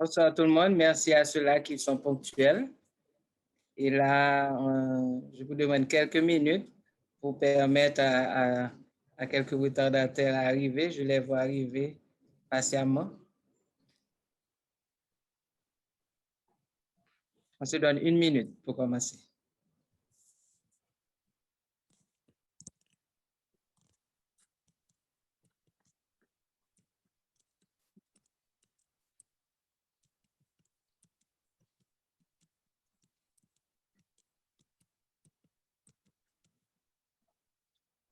Bonsoir à tout le monde. Merci à ceux-là qui sont ponctuels. Et là, je vous demande quelques minutes pour permettre à quelques retardataires à arriver. Je les vois arriver patiemment. On se donne une minute pour commencer.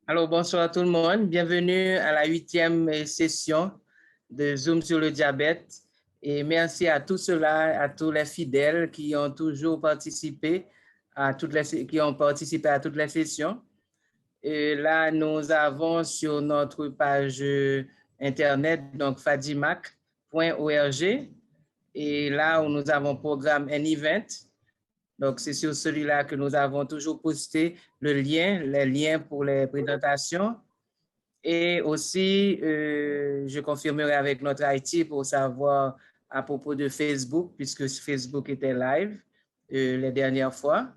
Alors, bonsoir à tout le monde. Bienvenue à la 8e session de Zoom sur le diabète. Et merci à tous ceux-là, à tous les fidèles qui ont toujours participé à toutes les sessions. Et là, nous avons sur notre page Internet, donc fadimac.org. Et là où nous avons programme un event. Donc, c'est sur celui-là que nous avons toujours posté les liens pour les présentations. Et aussi, je confirmerai avec notre IT pour savoir à propos de Facebook, puisque Facebook était live les dernières fois.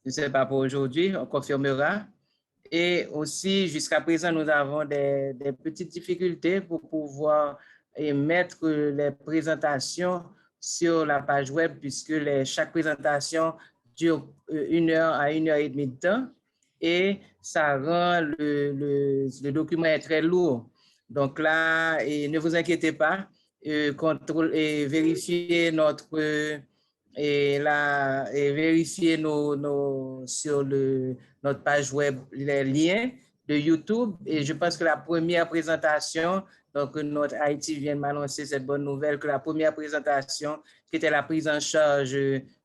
Je ne sais pas pour aujourd'hui, on confirmera. Et aussi, jusqu'à présent, nous avons des petites difficultés pour pouvoir mettre les présentations sur la page web, puisque chaque présentation dure 1 heure à 1 heure et demie de temps et ça rend le document est très lourd. Donc là, ne vous inquiétez pas, contrôle et vérifiez vérifier sur notre page web les liens de YouTube. Et je pense que la première présentation, donc notre IT vient de m'annoncer cette bonne nouvelle, que la première présentation, qui était la prise en charge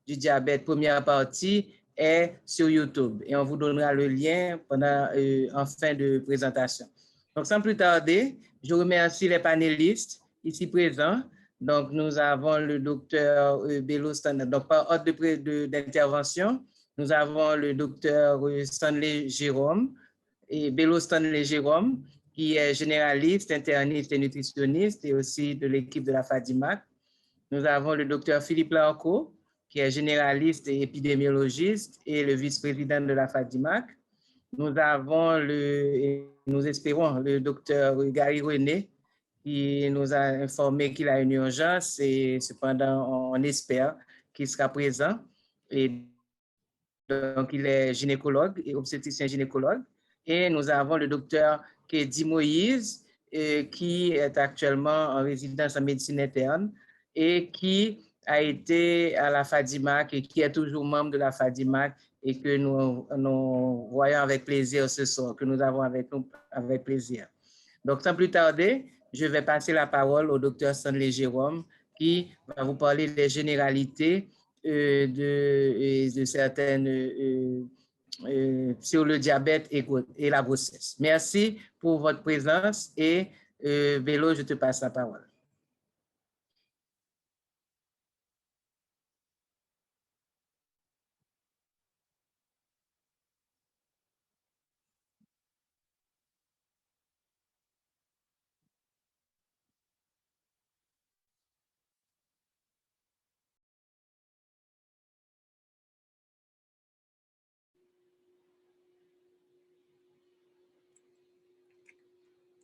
du diabète, première partie, est sur YouTube. Et on vous donnera le lien en fin de présentation. Donc, sans plus tarder, je remercie les panélistes ici présents. Donc, nous avons le docteur Bello Stanley. Donc, par ordre d'intervention, nous avons le docteur Stanley Jérôme et Bello Stanley Jérôme, qui est généraliste, interniste et nutritionniste et aussi de l'équipe de la FADIMAC. Nous avons le docteur Philippe Larco, qui est généraliste et épidémiologiste et le vice-président de la FADIMAC. Nous avons nous espérons le docteur Gary René, qui nous a informé qu'il a une urgence et cependant on espère qu'il sera présent. Et donc il est gynécologue et obstétricien gynécologue. Et nous avons le docteur Kédi Moïse, qui est actuellement en résidence en médecine interne et qui a été à la FADIMAC et qui est toujours membre de la FADIMAC et que nous voyons avec plaisir ce soir, que nous avons avec nous avec plaisir. Donc, sans plus tarder, je vais passer la parole au docteur Stanley Jérôme qui va vous parler des généralités de certaines sur le diabète et la grossesse. Merci pour votre présence et Bello, je te passe la parole.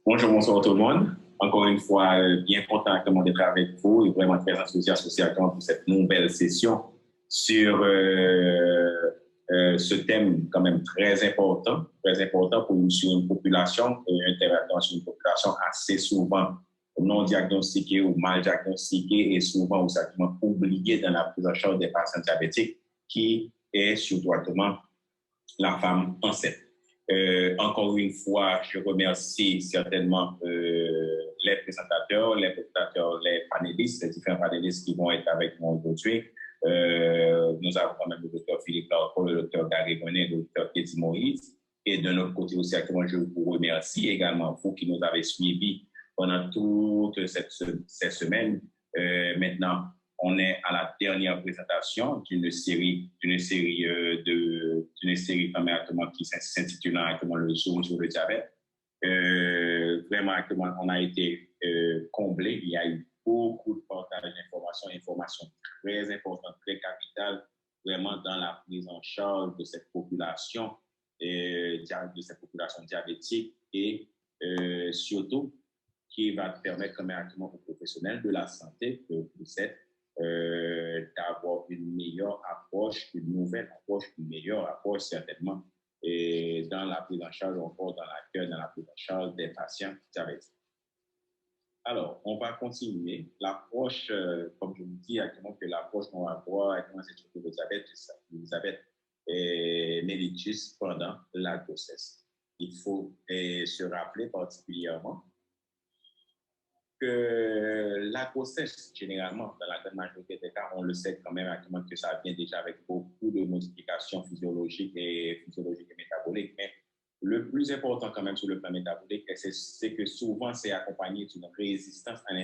Bonjour, bonsoir tout le monde. Encore une fois, bien content d'être avec vous et vraiment très enthousiaste pour cette nouvelle session sur ce thème quand même très important pour une population sur une population assez souvent non diagnostiquée ou mal diagnostiquée et souvent aussi oubliée dans la prise en charge des patients diabétiques qui est surtout la femme enceinte. Encore une fois, je remercie certainement les présentateurs, les panélistes, les différents panélistes qui vont être avec moi aujourd'hui. Nous avons quand même le docteur Philippe Larco, le docteur Gary René, le docteur Kédi Moïse. Et de notre côté aussi, je vous remercie également, vous qui nous avez suivis pendant toute cette semaine. Maintenant, on est à la dernière présentation d'une série qui s'intitule le Zoom sur le diabète. Vraiment, on a été comblé. Il y a eu beaucoup de partage d'informations collaboration et information très importante, très capitale, vraiment dans la prise en charge de cette population diabétique et surtout qui va permettre comme directement aux professionnels de la santé que vous êtes d'avoir une meilleure approche, une nouvelle approche, une meilleure approche certainement et dans la prise en charge, encore dans l'accueil, dans la prise en charge des patients diabétiques. Alors, on va continuer. L'approche, comme je vous dis, actuellement, que l'approche qu'on va voir actuellement, c'est surtout le diabète mellitus pendant la grossesse. Il faut se rappeler particulièrement que la grossesse, généralement, dans la grande majorité des cas, on le sait quand même actuellement que ça vient déjà avec beaucoup de modifications physiologiques et métaboliques, mais le plus important quand même sur le plan métabolique, c'est que souvent c'est accompagné d'une résistance à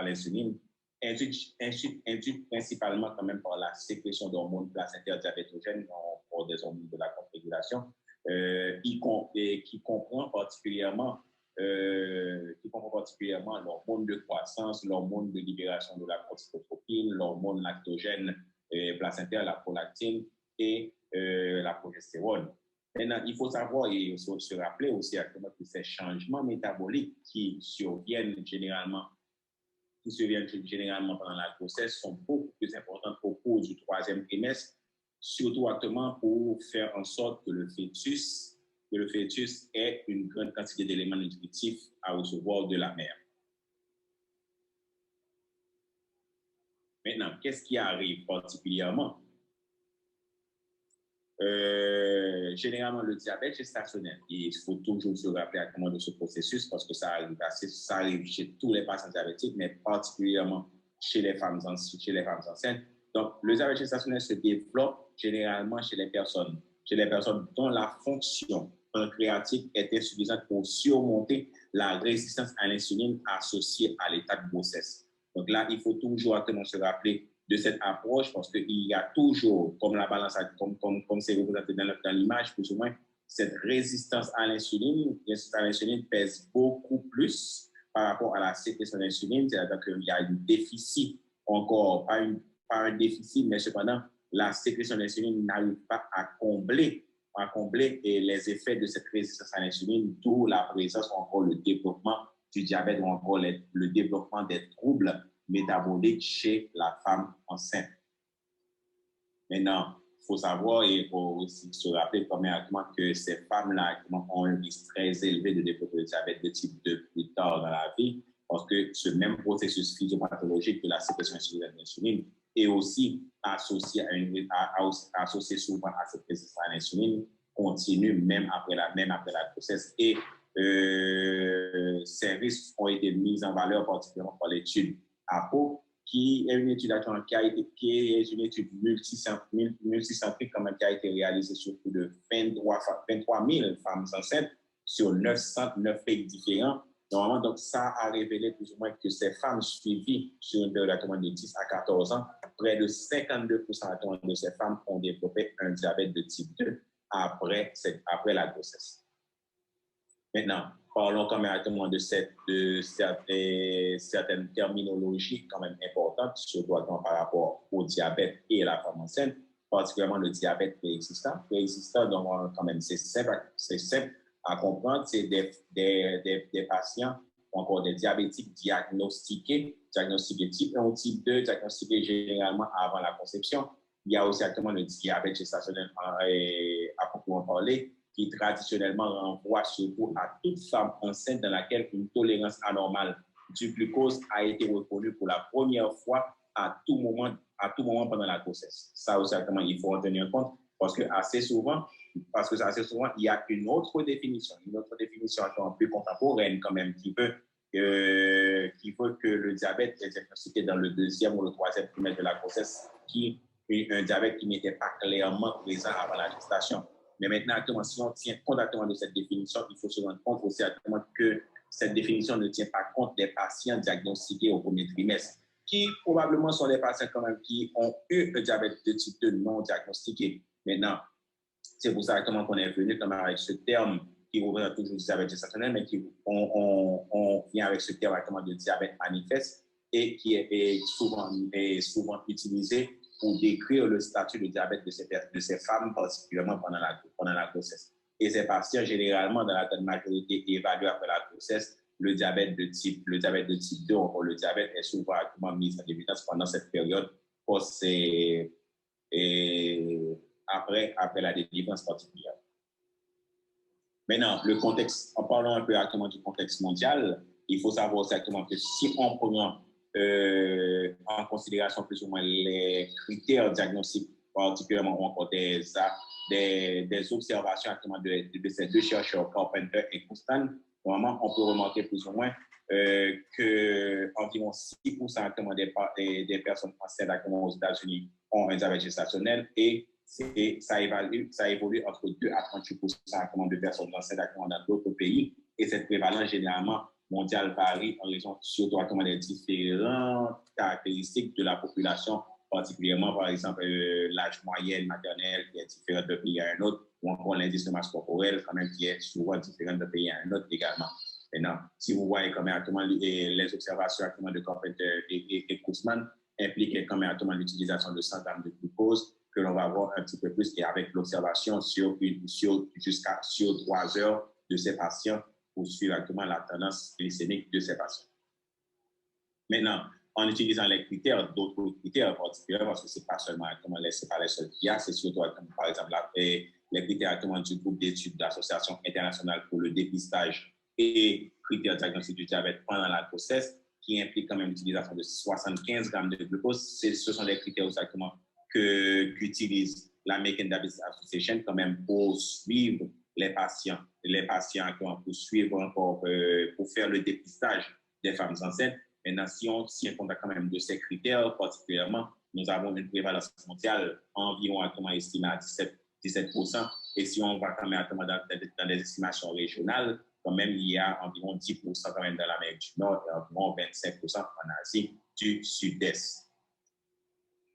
l'insuline, induite principalement quand même par la sécrétion d'hormones placentaires diabétogènes pour des hormones de la contre-régulation, qui comprend particulièrement l'hormone de croissance, l'hormone de libération de la corticotropine, l'hormone lactogène placentaire, la prolactine et la progestérone. Maintenant, il faut savoir et se rappeler aussi actuellement que ces changements métaboliques qui surviennent généralement pendant la grossesse sont beaucoup plus importants au cours du 3e trimestre, surtout actuellement pour faire en sorte que le fœtus ait une grande quantité d'éléments nutritifs à recevoir de la mère. Maintenant, qu'est-ce qui arrive particulièrement? Généralement, le diabète gestationnel, il faut toujours se rappeler actuellement de ce processus parce que ça arrive chez tous les patients diabétiques, mais particulièrement chez les femmes enceintes. Donc, le diabète gestationnel se développe généralement chez les personnes dont la fonction pancréatique est insuffisante pour surmonter la résistance à l'insuline associée à l'état de grossesse. Donc là, il faut toujours actuellement se rappeler de cette approche parce qu'il y a toujours, comme la balance, comme c'est représenté dans l'image, plus ou moins, cette résistance à l'insuline. L'insuline pèse beaucoup plus par rapport à la sécrétion d'insuline, c'est-à-dire qu'il y a un déficit, encore pas un déficit, mais cependant, la sécrétion d'insuline n'arrive pas à combler les effets de cette résistance à l'insuline, d'où la présence, encore le développement du diabète ou encore le développement des troubles métaboliques chez la femme enceinte. Maintenant, il faut savoir et il faut aussi se rappeler premièrement que ces femmes-là ont un risque très élevé de développer le diabète de type 2 plus tard dans la vie, parce que ce même processus physiopathologique de la sécrétion d'insuline est aussi associé souvent à cette résistance à l'insuline continue même après la grossesse. Et ces risques ont été mis en valeur particulièrement par l'étude APO, qui est une étude multicentrique quand même, qui a été réalisée sur plus de 23 000 femmes enceintes sur 909 pays différents. Normalement, donc, ça a révélé plus ou moins que ces femmes suivies sur une période de 10 à 14 ans, près de 52% de ces femmes ont développé un diabète de type 2 après la grossesse. Maintenant, parlons quand même de certaines terminologies quand même importantes, surtout par rapport au diabète et la femme enceinte, particulièrement le diabète préexistant. Préexistant, donc, quand même, c'est simple à comprendre. C'est des patients, encore des diabétiques diagnostiqués type 1 ou type 2, diagnostiqués généralement avant la conception. Il y a aussi actuellement le diabète gestationnel à proprement parler, qui traditionnellement renvoie surtout à toute femme enceinte dans laquelle une tolérance anormale du glucose a été reconnue pour la première fois à tout moment pendant la grossesse. Ça aussi, il faut en tenir compte parce que assez souvent, il y a une autre définition un peu contemporaine quand même qui veut que le diabète est diagnostiqué dans le 2e ou le 3e trimestre de la grossesse, qui est un diabète qui n'était pas clairement présent avant la gestation. Mais maintenant, si on tient compte de cette définition, il faut se rendre compte aussi que cette définition ne tient pas compte des patients diagnostiqués au 1er trimestre, qui probablement sont des patients quand même qui ont eu un diabète de type 2 non diagnostiqué. Maintenant, c'est pour ça qu'on est venu quand même avec ce terme qui représente toujours le diabète gestationnel, mais on vient avec ce terme de diabète manifeste, et qui est souvent utilisé pour décrire le statut de diabète de ces femmes, particulièrement pendant la grossesse. Et ces patients, généralement, dans la grande majorité, évalués après la grossesse, le diabète de type 2 ou le diabète est souvent mis en évidence pendant cette période après la délivrance particulière. Maintenant, le contexte, en parlant un peu actuellement du contexte mondial, il faut savoir exactement que si on prend en considération plus ou moins les critères diagnostiques, particulièrement encore des observations actuellement de ces deux chercheurs, Carpenter et Constant, normalement, on peut remarquer plus ou moins que environ 6% actuellement des personnes enceintes actuellement aux États-Unis ont un diabète gestationnel et ça évolue entre 2 à 38% actuellement de personnes enceintes actuellement dans d'autres pays. Et cette prévalence généralement mondiale varie en raison surtout actuellement des différentes caractéristiques de la population, particulièrement par exemple l'âge moyen maternel qui est différent d'un pays à un autre, ou encore l'indice de masse corporelle quand même qui est souvent différent d'un pays à un autre également. Maintenant, si vous voyez quand même actuellement les observations actuellement de Carpenter et Kutzman impliquent quand même actuellement l'utilisation de 100 grammes de glucose que l'on va voir un petit peu plus et avec l'observation sur 3 heures de ces patients pour suivre actuellement la tendance glycémique de ces patients. Maintenant, en utilisant les critères, d'autres critères particulièrement, parce que ce n'est pas seulement les seuls qu'il y a, c'est surtout par exemple les critères du groupe d'études de l'Association internationale pour le dépistage et critères diagnostiques du diabète pendant la grossesse, qui implique quand même l'utilisation de 75 grammes de glucose. Ce sont les critères exactement qu'utilise l'American Diabetes Association quand même pour suivre les patients pour suivre encore, pour faire le dépistage des femmes enceintes. Maintenant, si on tient compte quand même de ces critères particulièrement, nous avons une prévalence mondiale environ estimée à 17%. Et si on va quand même dans les estimations régionales, quand même, il y a environ 10% quand même dans l'Amérique du Nord et environ 25% en Asie du Sud-Est.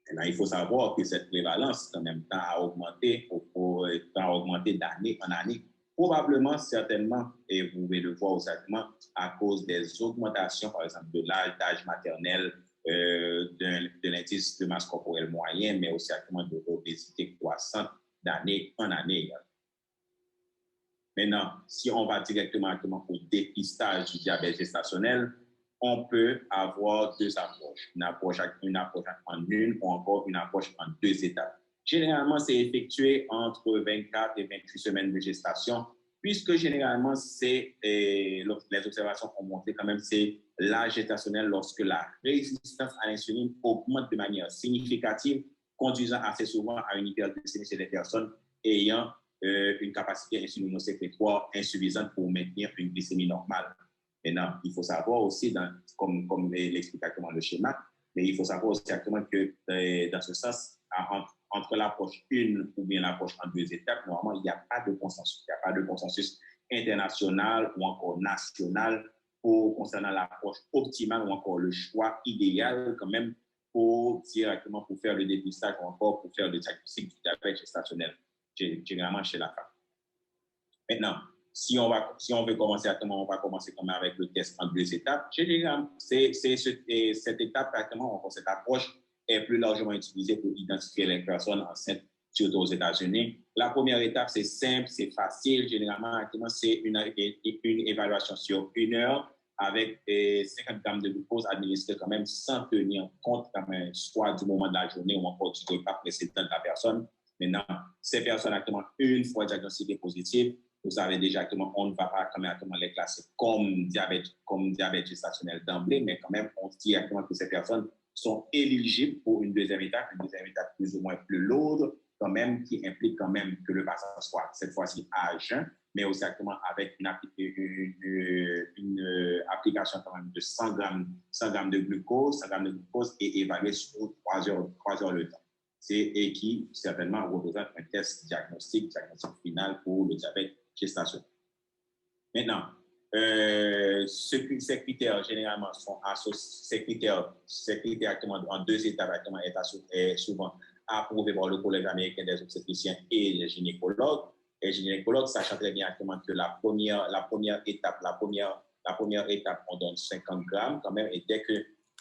Maintenant, il faut savoir que cette prévalence, quand même, tend à augmenter d'année en année. Probablement, certainement, et vous pouvez le voir exactement, à cause des augmentations, par exemple, de l'âge maternel, de l'indice de masse corporelle moyen, mais aussi actuellement de l'obésité croissante d'année en année. Maintenant, si on va directement au dépistage du diabète gestationnel, on peut avoir deux approches. Une approche en une ou encore une approche en 2 étapes. Généralement, c'est effectué entre 24 et 28 semaines de gestation, puisque généralement, les observations ont montré quand même, c'est l'âge gestationnel lorsque la résistance à l'insuline augmente de manière significative, conduisant assez souvent à une hyperglycémie chez les personnes ayant une capacité insulino-sécrétoire insuffisante pour maintenir une glycémie normale. Maintenant, il faut savoir aussi, comme l'explique actuellement le schéma, mais il faut savoir aussi actuellement que dans ce sens, entre l'approche 1 ou bien l'approche en 2 étapes, normalement, il n'y a pas de consensus. Il n'y a pas de consensus international ou encore national concernant l'approche optimale ou encore le choix idéal quand même pour directement pour faire le dépistage ou encore pour faire le diagnostic du diabète gestationnel, généralement chez la femme. Maintenant, si on veut commencer on va commencer quand même avec le test en 2 étapes. Généralement, cette étape, cette approche est plus largement utilisée pour identifier les personnes enceintes, surtout aux États-Unis. La première étape, c'est simple, c'est facile. Généralement, c'est une évaluation sur 1 heure avec 50 grammes de glucose administré quand même sans tenir compte quand même, soit du moment de la journée ou encore du repas précédent de la personne. Maintenant, ces personnes, actuellement, une fois diagnostiquées positives, vous savez déjà que on ne va pas quand même les classer comme diabète gestationnel d'emblée, mais quand même, on se dit que ces personnes sont éligibles pour une deuxième étape plus ou moins plus lourde, quand même, qui implique quand même que le patient soit cette fois-ci à jeun, mais aussi actuellement avec une application quand même de 100 grammes de glucose et évalué sur 3 heures le temps. Et qui certainement représente un test diagnostic final pour le diabète gestationnel. Maintenant, ces critères généralement sont associés, ces critères en 2 étapes est souvent approuvés par le Collège américain des obstétriciens et les gynécologues. Les gynécologues, sachant très bien que la première étape, on donne 50 grammes quand même, et dès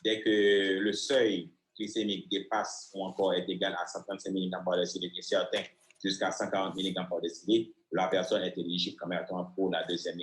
dès que le seuil glycémique dépasse ou encore est égal à 135 mg par décilitre et certains jusqu'à 140 mg par décilitre, la personne est éligible comme étant pour la deuxième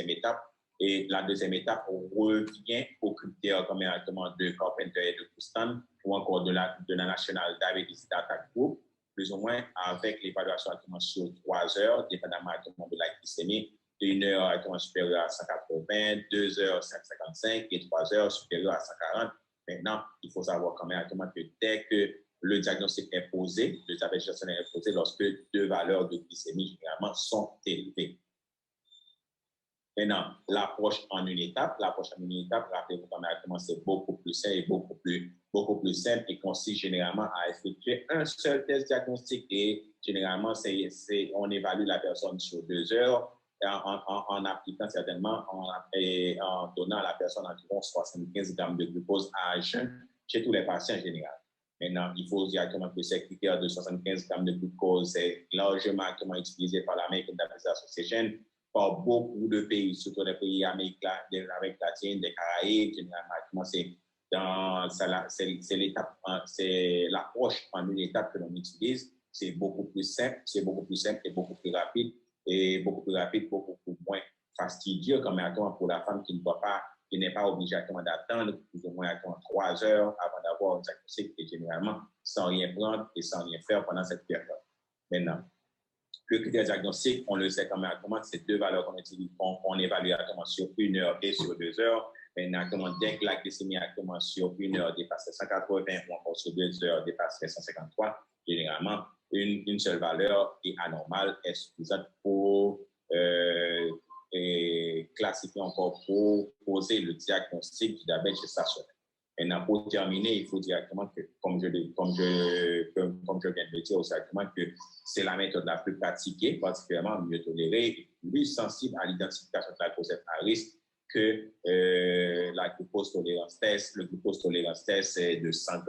étape. Et la deuxième étape revient aux critères comme étant de Carpenter et de Koustan ou encore de la National Diabetes Data Group, plus ou moins avec l'évaluation sur 3 heures, dépendamment de la glycémie, 1 heure supérieure à 180, 2 heures 155 et 3 heures supérieure à 140. Maintenant, il faut savoir quand même que dès que le diagnostic est posé, le diabète gestationnel est posé lorsque 2 valeurs de glycémie généralement sont élevées. Maintenant, l'approche en une étape, rappelez-vous quand même c'est beaucoup plus simple et beaucoup plus simple et consiste généralement à effectuer un seul test diagnostique et généralement, on évalue la personne sur 2 heures en appliquant certainement, en donnant à la personne environ 75 grammes de glucose à jeun chez tous les patients en général. Maintenant, il faut directement que ces critères de 75 grammes de glucose est largement utilisé par l'American Diabetes Association, par beaucoup de pays, surtout les pays d'Amérique latine, des Caraïbes, généralement, c'est l'approche en une étape que l'on utilise. C'est beaucoup plus simple et beaucoup plus rapide, beaucoup moins fastidieux comme pour la femme qui n'est pas obligatoirement d'attendre plus ou moins 3 heures avant d'avoir un diagnostic et généralement sans rien prendre et sans rien faire pendant cette période. Maintenant, le critère diagnostique, on le sait quand même, c'est 2 valeurs qu'on utilise, on évalue sur 1 heure et sur 2 heures. Maintenant, dès que la glycémie sur 1 heure dépasse 180 ou encore sur 2 heures dépasse 153, généralement, une seule valeur est anormale, est suffisante pour classifier encore pour poser le diagnostic du diabète gestationnel. Maintenant, pour terminer, il faut directement que, comme je viens de le dire, directement que c'est la méthode la plus pratiquée, particulièrement mieux tolérée et plus sensible à l'identification de la grossesse à risque que la glucose tolérance test. Le glucose tolérance test, c'est de 100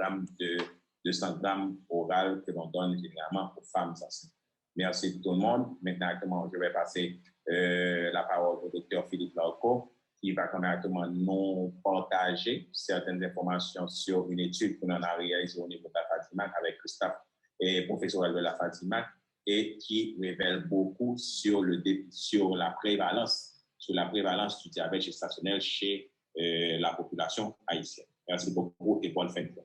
grammes oral que l'on donne généralement aux femmes enceintes. Merci tout le monde. Maintenant, je vais passer la parole au docteur Philippe Larco, qui va quand même nous partager certaines informations sur une étude que l'on a réalisée au niveau de la FADIMAC avec le staff et professionnel de la FADIMAC et qui révèle beaucoup sur la prévalence du diabète gestationnel chez la population haïtienne. Merci beaucoup et bonne fin de journée.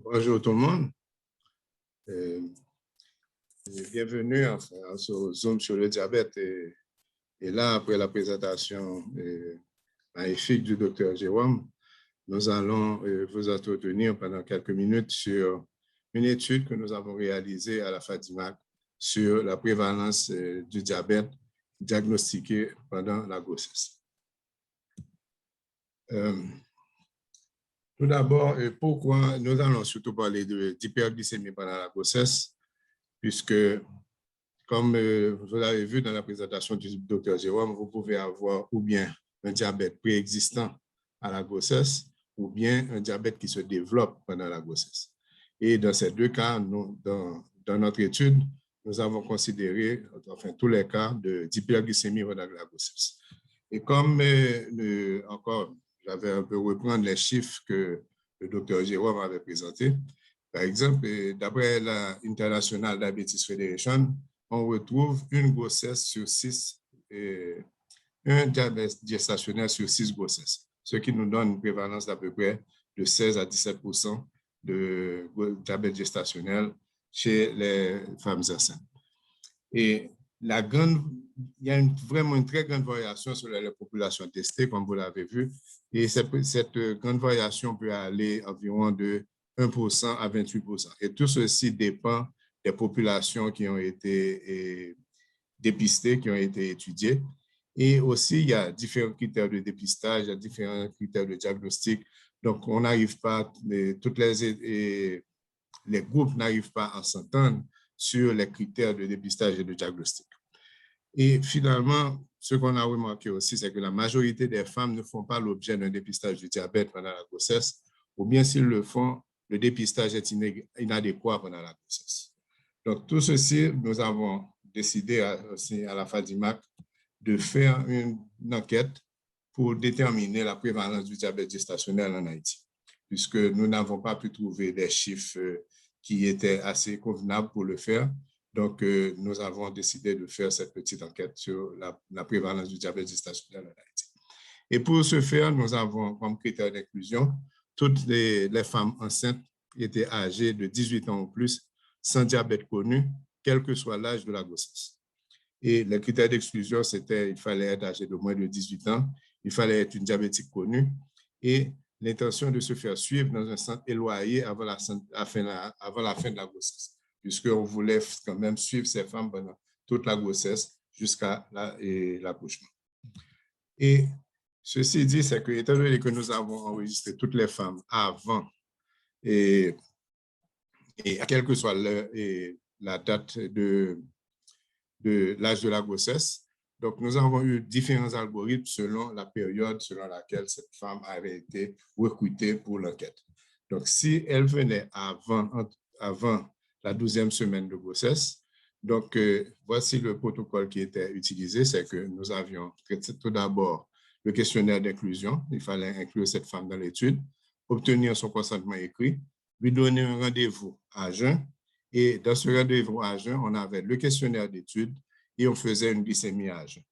Bonjour tout le monde. Bienvenue sur Zoom sur le diabète. Et là, après la présentation magnifique du docteur Jérôme, nous allons vous entretenir pendant quelques minutes sur une étude que nous avons réalisée à la FADIMAC sur la prévalence du diabète diagnostiqué pendant la grossesse. Tout d'abord, pourquoi nous allons surtout parler d'hyperglycémie pendant la grossesse, puisque, comme vous l'avez vu dans la présentation du docteur Jérôme, vous pouvez avoir ou bien un diabète préexistant à la grossesse, ou bien un diabète qui se développe pendant la grossesse. Et dans ces 2 cas, dans notre étude, nous avons considéré, enfin, tous les cas d'hyperglycémie pendant la grossesse. Et comme, encore, j'avais un peu reprendre les chiffres que le docteur Jérôme avait présentés. Par exemple, d'après la International Diabetes Federation, on retrouve une grossesse sur 6, un diabète gestationnel sur 6 grossesses, ce qui nous donne une prévalence d'à peu près de 16 à 17% de diabète gestationnel chez les femmes enceintes. Et il y a vraiment une très grande variation sur les populations testées, comme vous l'avez vu, et cette grande variation peut aller environ de 1% à 28%. Et tout ceci dépend des populations qui ont été dépistées, qui ont été étudiées. Et aussi, il y a différents critères de dépistage, il y a différents critères de diagnostic. Donc, on n'arrive pas, les groupes n'arrivent pas à s'entendre sur les critères de dépistage et de diagnostic. Et finalement, ce qu'on a remarqué aussi, c'est que la majorité des femmes ne font pas l'objet d'un dépistage du diabète pendant la grossesse, ou bien s'ils le font, le dépistage est inadéquat pendant la grossesse. Donc, tout ceci, nous avons décidé aussi à la FADIMAC de faire une enquête pour déterminer la prévalence du diabète gestationnel en Haïti, puisque nous n'avons pas pu trouver des chiffres qui étaient assez convenables pour le faire. Donc, nous avons décidé de faire cette petite enquête sur la prévalence du diabète gestationnel en Haïti. Et pour ce faire, nous avons comme critère d'inclusion toutes les femmes enceintes qui étaient âgées de 18 ans ou plus, sans diabète connu, quel que soit l'âge de la grossesse. Et les critères d'exclusion, c'était il fallait être âgé de moins de 18 ans, il fallait être une diabétique connue et l'intention de se faire suivre dans un centre éloigné avant la fin de la grossesse, puisqu'on voulait quand même suivre ces femmes pendant toute la grossesse jusqu'à l'accouchement. Et ceci dit, c'est que, étant donné que nous avons enregistré toutes les femmes avant et quelle que soit la date de l'âge de la grossesse, donc nous avons eu différents algorithmes selon la période selon laquelle cette femme avait été recrutée pour l'enquête. Donc, si elle venait avant la 12e semaine de grossesse, donc voici le protocole qui était utilisé, c'est que nous avions tout d'abord le questionnaire d'inclusion, il fallait inclure cette femme dans l'étude, obtenir son consentement écrit, lui donner un rendez-vous à jeun, et dans ce rendez-vous à jeun, on avait le questionnaire d'étude et on faisait une glycémie à jeun.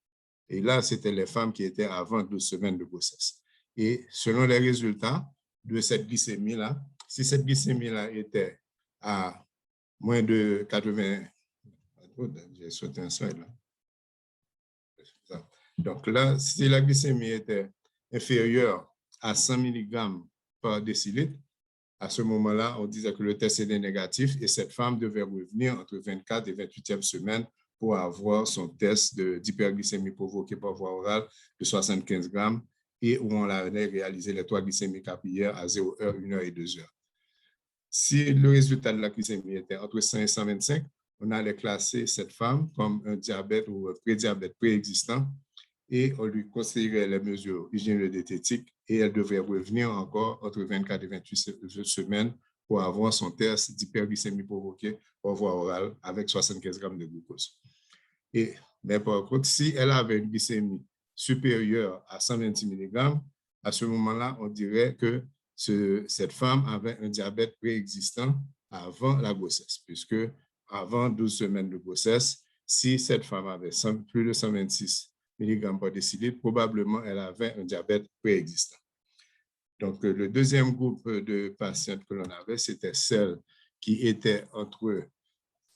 Et là, c'était les femmes qui étaient avant 12 semaines de grossesse. Et selon les résultats de cette glycémie-là, si cette glycémie-là était à moins de 80... J'ai sauté un slide là. Donc là, si la glycémie était inférieure à 100 mg par décilitre, à ce moment-là, on disait que le test était négatif et cette femme devait revenir entre 24 et 28e semaine pour avoir son test d'hyperglycémie provoquée par voie orale de 75 grammes et où on allait réaliser les 3 glycémies capillaires à 0 heure, 1 heure et 2 heures. Si le résultat de la glycémie était entre 100 et 125, on allait classer cette femme comme un diabète ou un prédiabète préexistant et on lui conseillerait les mesures hygiéno-diététiques et elle devrait revenir encore entre 24 et 28 semaines pour avoir son test d'hyperglycémie provoquée par voie orale avec 75 grammes de glucose. Mais par contre, si elle avait une glycémie supérieure à 126 mg, à ce moment-là, on dirait que cette femme avait un diabète préexistant avant la grossesse, puisque avant 12 semaines de grossesse, si cette femme avait plus de 126 mg par décilitre, probablement elle avait un diabète préexistant. Donc, le deuxième groupe de patientes que l'on avait, c'était celles qui étaient entre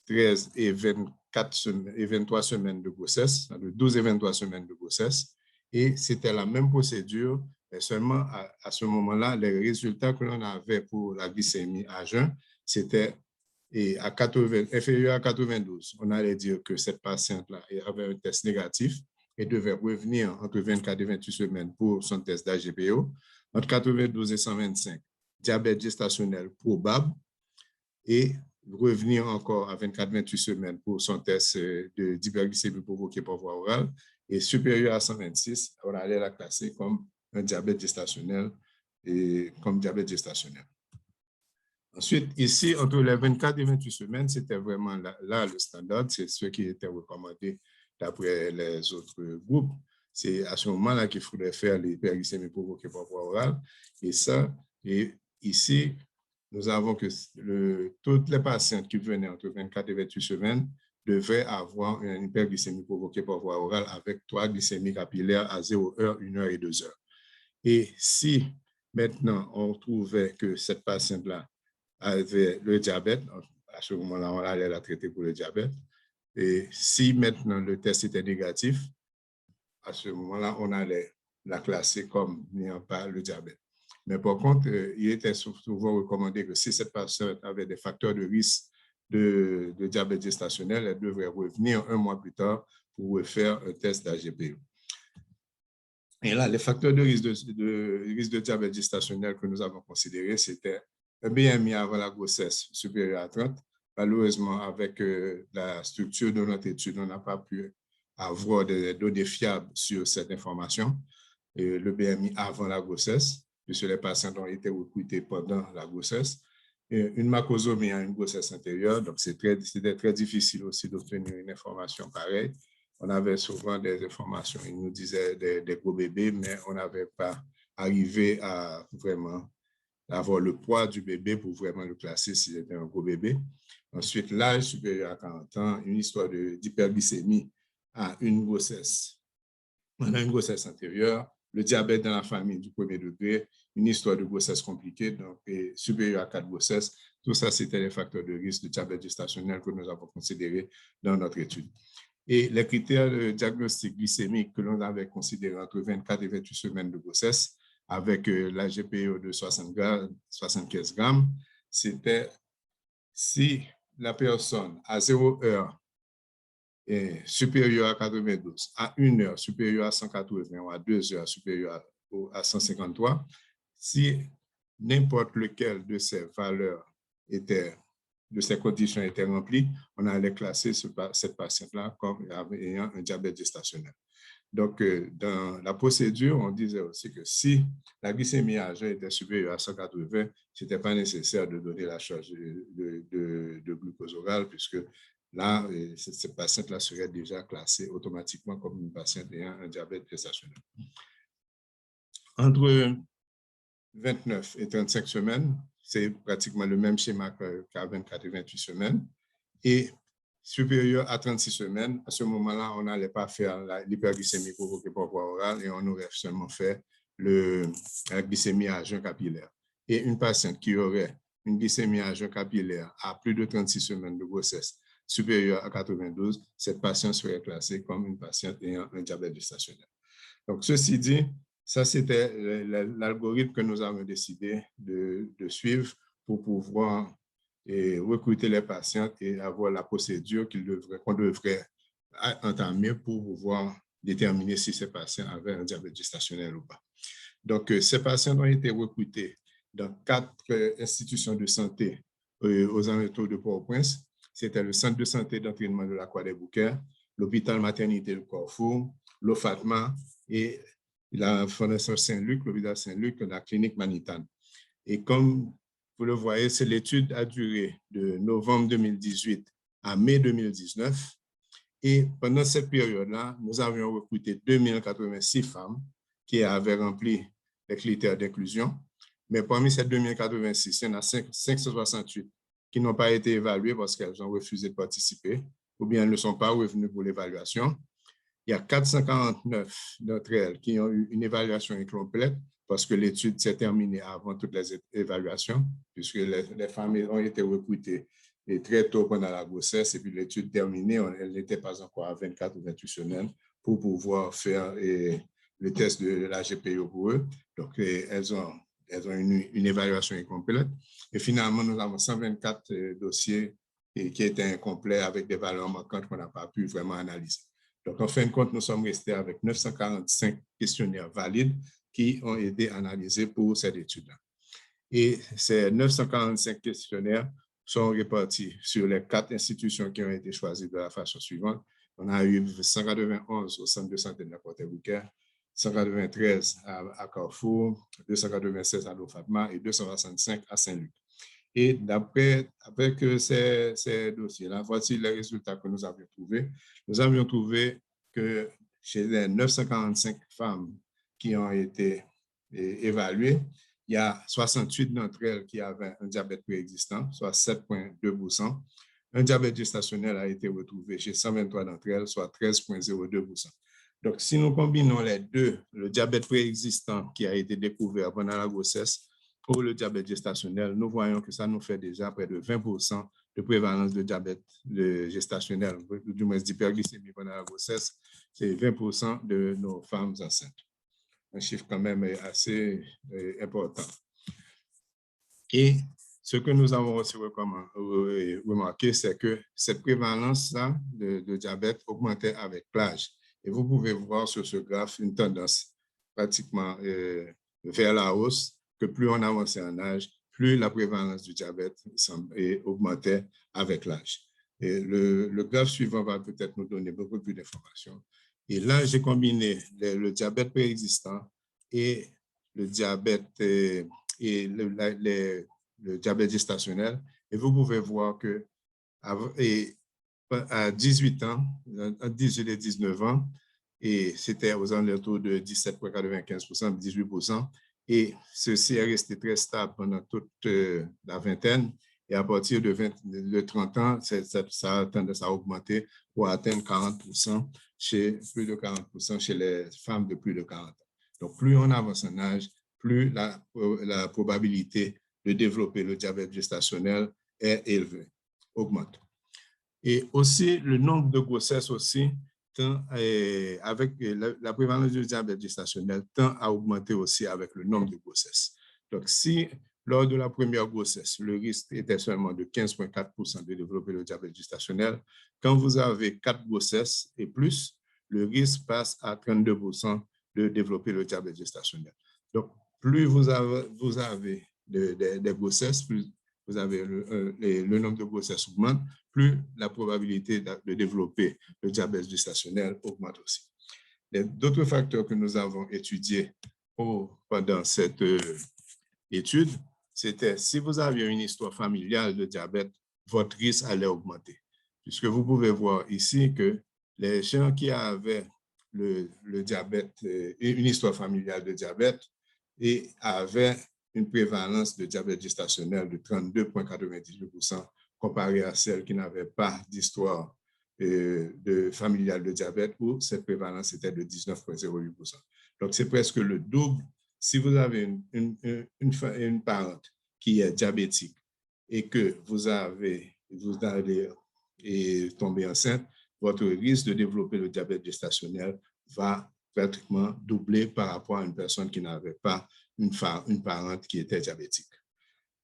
13 et 23 semaines de grossesse, de 12 et 23 semaines de grossesse, et c'était la même procédure, mais seulement à ce moment-là, les résultats que l'on avait pour la glycémie à jeun, c'était inférieur à 92. On allait dire que cette patiente-là avait un test négatif et devait revenir entre 24 et 28 semaines pour son test d'AGPO, entre 92 et 125, diabète gestationnel probable, et revenir encore à 24-28 semaines pour son test d'hyperglycémie provoquée par voie orale, et supérieur à 126, on allait la classer comme un diabète gestationnel et comme diabète gestationnel. Ensuite, ici, entre les 24 et 28 semaines, c'était vraiment là le standard, c'est ce qui était recommandé d'après les autres groupes. C'est à ce moment-là qu'il faudrait faire l'hyperglycémie provoquée par voie orale. Et ici, nous avons que toutes les patientes qui venaient entre 24 et 28 semaines devaient avoir une hyperglycémie provoquée par voie orale avec 3 glycémies capillaires à 0 heure, 1 heure et 2 heures. Et si Maintenant, on trouvait que cette patiente-là avait le diabète. À ce moment-là, on allait la traiter pour le diabète. Et si maintenant le test était négatif, à ce moment-là, on allait la classer comme n'ayant pas le diabète. Mais par contre, il était souvent recommandé que si cette personne avait des facteurs de risque de diabète gestationnel, elle devrait revenir 1 mois plus tard pour refaire un test d'AGPO. Et là, les facteurs de risque de diabète gestationnel que nous avons considérés, c'était un BMI avant la grossesse supérieur à 30. Malheureusement, avec la structure de notre étude, on n'a pas pu avoir des données fiables sur cette information. Et le BMI avant la grossesse, puisque les patients ont été recrutés pendant la grossesse. Et une macrosomie à une grossesse antérieure, donc c'était très difficile aussi d'obtenir une information pareille. On avait souvent des informations, ils nous disaient des gros bébés, mais on n'avait pas arrivé à vraiment avoir le poids du bébé pour vraiment le classer s'il était un gros bébé. Ensuite, l'âge supérieur à 40 ans, une histoire d'hyperglycémie à une grossesse. On a une grossesse antérieure, le diabète dans la famille du 1er degré, une histoire de grossesse compliquée, donc supérieure à 4 grossesses. Tout ça, c'était les facteurs de risque de diabète gestationnel que nous avons considérés dans notre étude. Et les critères de diagnostic glycémique que l'on avait considérés entre 24 et 28 semaines de grossesse, avec la GPO de 75 grammes, c'était si la personne à 0 heure est supérieure à 92, à 1 heure supérieure à 180 ou à 2 heures supérieure à 153, si n'importe lequel de ces valeurs de ces conditions étaient remplies, on allait classer cette patiente-là comme ayant un diabète gestationnel. Donc, dans la procédure, on disait aussi que si la glycémie à jeun était supérieure à 180, ce n'était pas nécessaire de donner la charge de glucose oral, puisque là, cette patiente-là serait déjà classée automatiquement comme une patiente ayant un diabète gestationnel. Entre 29 et 35 semaines, c'est pratiquement le même schéma qu'à 24 et 28 semaines. Et supérieur à 36 semaines, à ce moment-là, on n'allait pas faire l'hyperglycémie provoquée par voie orale et on aurait seulement fait la glycémie à jeun capillaire. Et une patiente qui aurait une glycémie à jeun capillaire à plus de 36 semaines de grossesse supérieure à 92, cette patiente serait classée comme une patiente ayant un diabète gestationnel. Donc, ceci dit, ça, c'était l'algorithme que nous avons décidé de suivre pour pouvoir recruter les patients et avoir la procédure qu'on devrait entamer pour pouvoir déterminer si ces patients avaient un diabète gestationnel ou pas. Donc, ces patients ont été recrutés dans 4 institutions de santé aux alentours de Port-au-Prince. C'était le centre de santé d'entraînement de la Croix-des-Bouquets, l'hôpital maternité de Corfou, l'OFATMA et la Fondation Saint-Luc, l'hôpital Saint-Luc, la clinique Manitane. Et comme vous le voyez, l'étude a duré de novembre 2018 à mai 2019. Et pendant cette période-là, nous avions recruté 2086 femmes qui avaient rempli les critères d'inclusion. Mais parmi ces 2086, il y en a 568 qui n'ont pas été évaluées parce qu'elles ont refusé de participer ou bien elles ne sont pas revenues pour l'évaluation. Il y a 449 d'entre elles qui ont eu une évaluation incomplète parce que l'étude s'est terminée avant toutes les évaluations, puisque les femmes ont été recrutées très tôt pendant la grossesse, et puis l'étude terminée, elle n'était pas encore à 24 ou 28 semaines pour pouvoir faire le test de la GPO pour eux. Donc, elles ont une évaluation incomplète. Et finalement, nous avons 124 dossiers qui étaient incomplets avec des valeurs manquantes qu'on n'a pas pu vraiment analyser. Donc, en fin de compte, nous sommes restés avec 945 questionnaires valides qui ont été analysés pour cette étude-là. Et ces 945 questionnaires sont répartis sur les 4 institutions qui ont été choisies de la façon suivante. On a eu 191 au centre de santé de la Croix-des-Bouquets, 193 à Carrefour, 296 à l'OFATMA et 265 à Saint-Luc. Et avec ces dossiers-là, voici les résultats que nous avions trouvés. Nous avions trouvé que chez les 945 femmes qui ont été évaluées, il y a 68 d'entre elles qui avaient un diabète préexistant, soit 7,2%. Un diabète gestationnel a été retrouvé chez 123 d'entre elles, soit 13,02%. Donc, si nous combinons les deux, le diabète préexistant qui a été découvert pendant la grossesse ou le diabète gestationnel, nous voyons que ça nous fait déjà près de 20% de prévalence de diabète gestationnel, du moins d'hyperglycémie pendant la grossesse, c'est 20% de nos femmes enceintes. Un chiffre quand même assez important. Et ce que nous avons aussi remarqué, c'est que cette prévalence-là de diabète augmentait avec l'âge. Et vous pouvez voir sur ce graphe une tendance pratiquement vers la hausse, que plus on avançait en âge, plus la prévalence du diabète augmentait avec l'âge. Et le graphe suivant va peut-être nous donner beaucoup plus d'informations. Et là, j'ai combiné le diabète préexistant et le diabète le diabète gestationnel. Et vous pouvez voir que à 18 ans, à 18 et 19 ans, et c'était aux alentours de 17,95%, 18%, et ceci est resté très stable pendant toute la vingtaine, et à partir de 30 ans, ça a tendance à augmenter pour atteindre 40%, plus de 40% chez les femmes de plus de 40 ans. Donc, plus on avance en âge, plus la probabilité de développer le diabète gestationnel est élevée, augmente. Et aussi, le nombre de grossesses aussi, avec la prévalence du diabète gestationnel, tend à augmenter aussi avec le nombre de grossesses. Donc, si lors de la première grossesse, le risque était seulement de 15,4% de développer le diabète gestationnel, quand vous avez 4 grossesses et plus, le risque passe à 32% de développer le diabète gestationnel. Donc, plus vous avez des grossesses, plus vous avez le nombre de grossesses augmente, plus la probabilité de développer le diabète gestationnel augmente aussi. D'autres facteurs que nous avons étudiés pendant cette étude, c'était si vous aviez une histoire familiale de diabète, votre risque allait augmenter. Puisque vous pouvez voir ici que les gens qui avaient le diabète, une histoire familiale de diabète, et avaient une prévalence de diabète gestationnel de 32,98% comparé à celles qui n'avaient pas d'histoire familiale de diabète où cette prévalence était de 19,08%. Donc, c'est presque le double. Si vous avez une parente qui est diabétique et que vous allez tomber enceinte, votre risque de développer le diabète gestationnel va pratiquement doubler par rapport à une personne qui n'avait pas une parente qui était diabétique.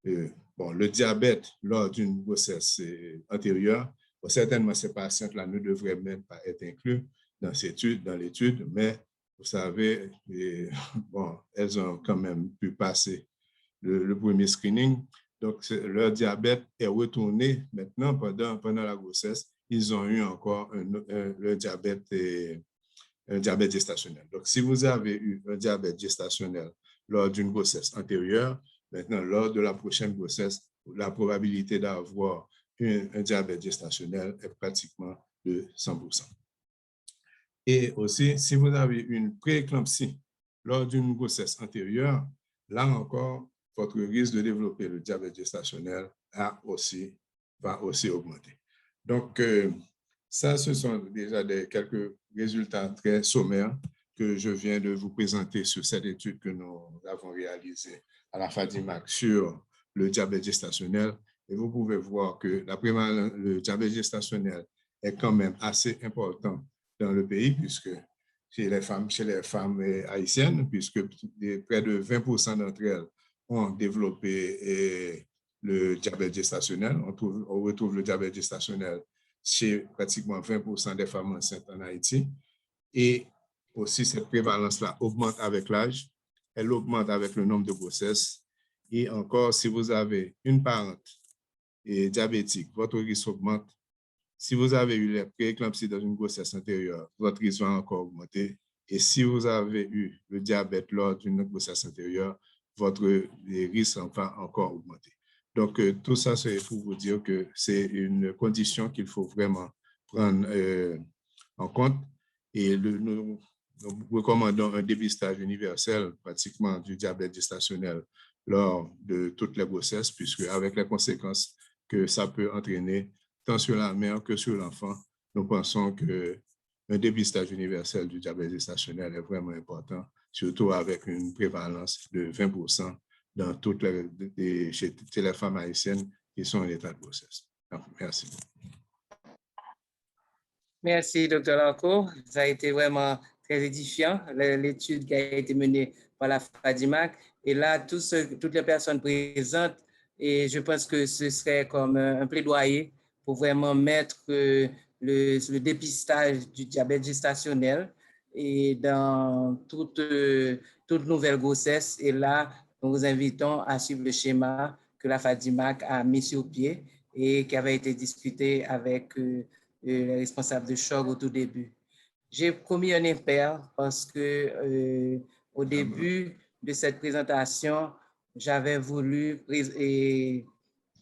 Le diabète lors d'une grossesse antérieure, certainement ces patientes-là ne devraient même pas être inclus dans l'étude, mais vous savez, elles ont quand même pu passer le premier screening. Donc, leur diabète est retourné maintenant pendant la grossesse. Ils ont eu encore un diabète gestationnel. Donc, si vous avez eu un diabète gestationnel lors d'une grossesse antérieure, maintenant, lors de la prochaine grossesse, la probabilité d'avoir un diabète gestationnel est pratiquement de 100%. Et aussi, si vous avez une prééclampsie lors d'une grossesse antérieure, là encore, votre risque de développer le diabète gestationnel va aussi augmenter. Donc, ça, ce sont déjà quelques résultats très sommaires que je viens de vous présenter sur cette étude que nous avons réalisée à la FADIMAC sur le diabète gestationnel. Et vous pouvez voir que le diabète gestationnel est quand même assez important dans le pays, puisque chez les femmes haïtiennes, puisque près de 20% d'entre elles ont développé le diabète gestationnel. On retrouve le diabète gestationnel chez pratiquement 20% des femmes enceintes en Haïti. Et aussi, cette prévalence-là augmente avec l'âge, elle augmente avec le nombre de grossesses. Et encore, si vous avez une parente diabétique, votre risque augmente. Si vous avez eu les prééclampsies dans une grossesse antérieure, votre risque va encore augmenter. Et si vous avez eu le diabète lors d'une grossesse antérieure, votre risque va encore augmenter. Donc, tout ça, c'est pour vous dire que c'est une condition qu'il faut vraiment prendre en compte. Et nous recommandons un dépistage universel pratiquement du diabète gestationnel lors de toutes les grossesses, puisque avec les conséquences que ça peut entraîner tant sur la mère que sur l'enfant, nous pensons que un dépistage universel du diabète gestationnel est vraiment important, surtout avec une prévalence de 20% dans toutes chez les femmes haïtiennes qui sont en état de grossesse. Donc, merci. Merci, Dr. Larco. Ça a été vraiment très édifiant, l'étude qui a été menée par la FADIMAC. Et là, toutes les personnes présentes, et je pense que ce serait comme un plaidoyer pour vraiment mettre le dépistage du diabète gestationnel et dans toute nouvelle grossesse. Et là, nous vous invitons à suivre le schéma que la FADIMAC a mis sur pied et qui avait été discuté avec les responsables de CHOG au tout début. J'ai commis un impair parce que au début de cette présentation, j'avais voulu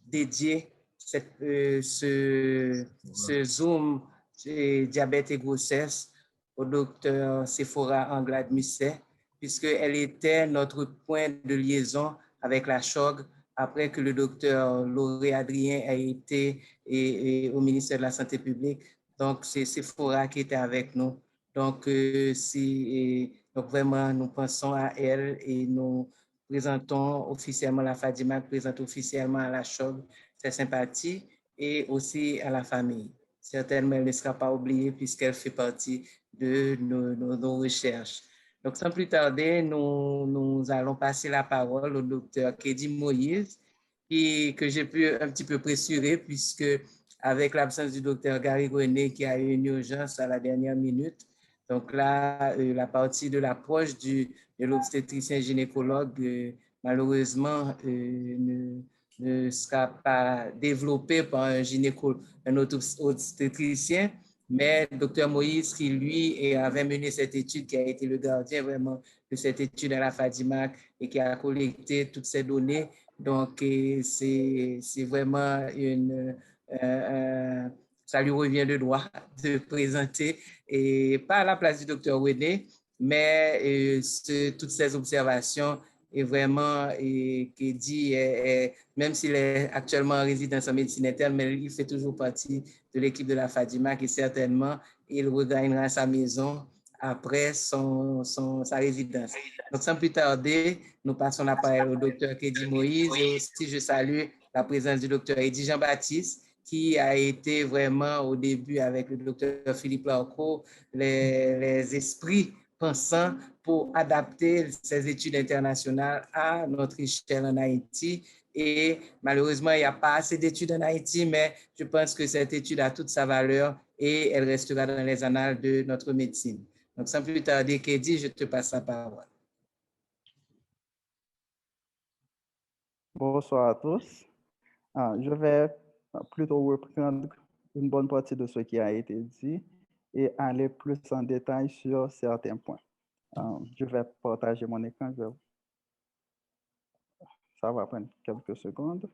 dédier ce Zoom diabète et grossesse au docteur Sephora Anglade-Musset, puisqu'elle était notre point de liaison avec la CHOG après que le docteur Lauré Adrien a été au ministère de la Santé publique. Donc, c'est Sephora qui était avec nous. Donc, donc, vraiment, nous pensons à elle et nous présentons officiellement, la FADIMAC présente officiellement à la CHOG ses sympathies et aussi à la famille. Certainement, elle ne sera pas oubliée puisqu'elle fait partie de nos recherches. Donc, sans plus tarder, nous allons passer la parole au docteur Kédi Moïse, que j'ai pu un petit peu pressurer puisque avec l'absence du docteur Gary René qui a eu une urgence à la dernière minute. Donc là, la partie de l'approche de l'obstétricien gynécologue, malheureusement, ne sera pas développée par un autre obstétricien, mais le docteur Moïse, qui lui avait mené cette étude, qui a été le gardien vraiment de cette étude à la FADIMAC et qui a collecté toutes ces données. Donc, c'est vraiment ça lui revient de droit de présenter, et pas à la place du docteur René, mais toutes ces observations et vraiment, qui dit, même s'il est actuellement en résidence en médecine interne, mais il fait toujours partie de l'équipe de la FADIMAC et certainement, il regagnera sa maison après sa résidence. Donc, sans plus tarder, nous passons la parole au docteur Kédi Moïse et aussi je salue la présence du docteur Eddy Jean-Baptiste qui a été vraiment au début avec le docteur Philippe Larco, les esprits pensants pour adapter ces études internationales à notre échelle en Haïti. Et malheureusement, il n'y a pas assez d'études en Haïti, mais je pense que cette étude a toute sa valeur et elle restera dans les annales de notre médecine. Donc, sans plus tarder, Kédi, je te passe la parole. Bonsoir à tous. Je vais plutôt reprendre une bonne partie de ce qui a été dit et aller plus en détail sur certains points. Je vais partager mon écran. Ça va prendre quelques secondes.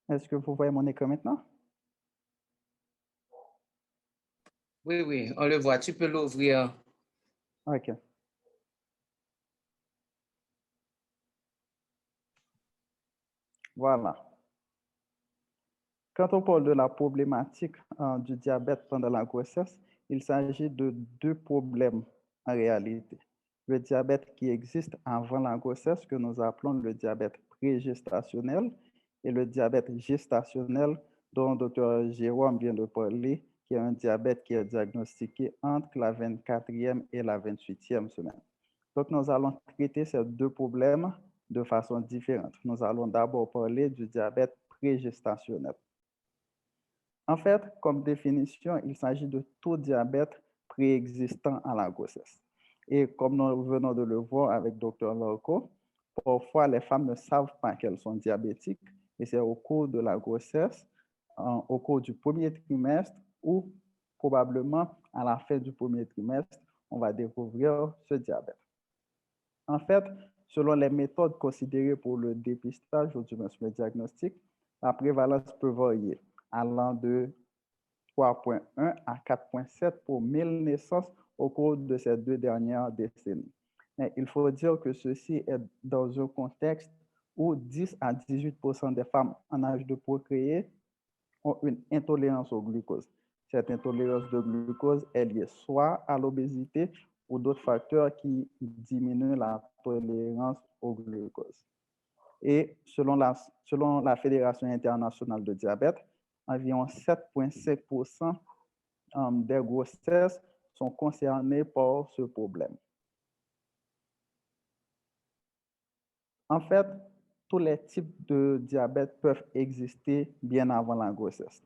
Est-ce que vous voyez mon écran maintenant? Oui, on le voit. Tu peux l'ouvrir. OK. Voilà. Quand on parle de la problématique du diabète pendant la grossesse, il s'agit de deux problèmes en réalité. Le diabète qui existe avant la grossesse, que nous appelons le diabète prégestationnel, et le diabète gestationnel, dont le Dr. Jérôme vient de parler, qui qui est un diabète qui est diagnostiqué entre la 24e et la 28e semaine. Donc, nous allons traiter ces deux problèmes de façon différente. Nous allons d'abord parler du diabète prégestationnel. En fait, comme définition, il s'agit de tout diabète préexistant à la grossesse. Et comme nous venons de le voir avec Dr. Lorco, parfois les femmes ne savent pas qu'elles sont diabétiques et c'est au cours de la grossesse, au cours du premier trimestre ou probablement à la fin du premier trimestre, on va découvrir ce diabète. En fait, selon les méthodes considérées pour le dépistage ou du le diagnostic, la prévalence peut varier, allant de 3,1 à 4,7 pour 1000 naissances au cours de ces 2 dernières décennies. Mais il faut dire que ceci est dans un contexte où 10 à 18% des femmes en âge de procréer ont une intolérance au glucose. Cette intolérance de glucose est liée soit à l'obésité ou d'autres facteurs qui diminuent la tolérance au glucose. Et selon la Fédération internationale de diabète, environ 7,5% des grossesses sont concernées par ce problème. En fait, tous les types de diabète peuvent exister bien avant la grossesse.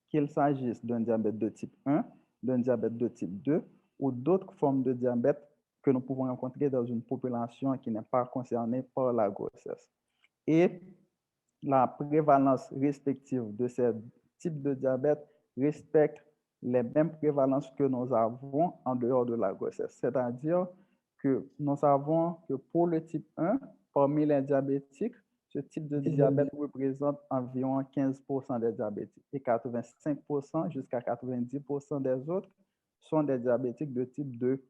Qu'il s'agisse d'un diabète de type 1, d'un diabète de type 2 ou d'autres formes de diabète que nous pouvons rencontrer dans une population qui n'est pas concernée par la grossesse. Et la prévalence respective de ces types de diabète respecte les mêmes prévalences que nous avons en dehors de la grossesse. C'est-à-dire que nous savons que pour le type 1, parmi les diabétiques, ce type de diabète représente environ 15% des diabétiques et 85% jusqu'à 90% des autres sont des diabétiques de type 2.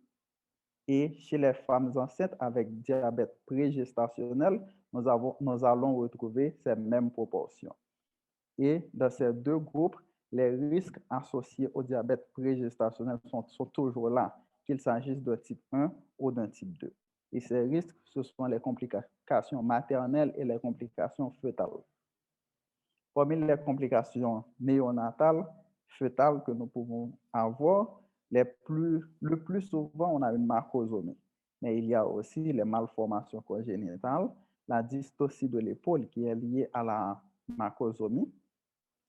Et chez les femmes enceintes avec diabète prégestationnel, nous allons retrouver ces mêmes proportions. Et dans ces deux groupes, les risques associés au diabète prégestationnel sont toujours là, qu'il s'agisse d'un type 1 ou d'un type 2. Et ces risques, ce sont les complications maternelles et les complications fœtales. Parmi les complications néonatales, fœtales que nous pouvons avoir, le plus souvent, on a une macrosomie. Mais il y a aussi les malformations congénitales, la dystocie de l'épaule qui est liée à la macrosomie.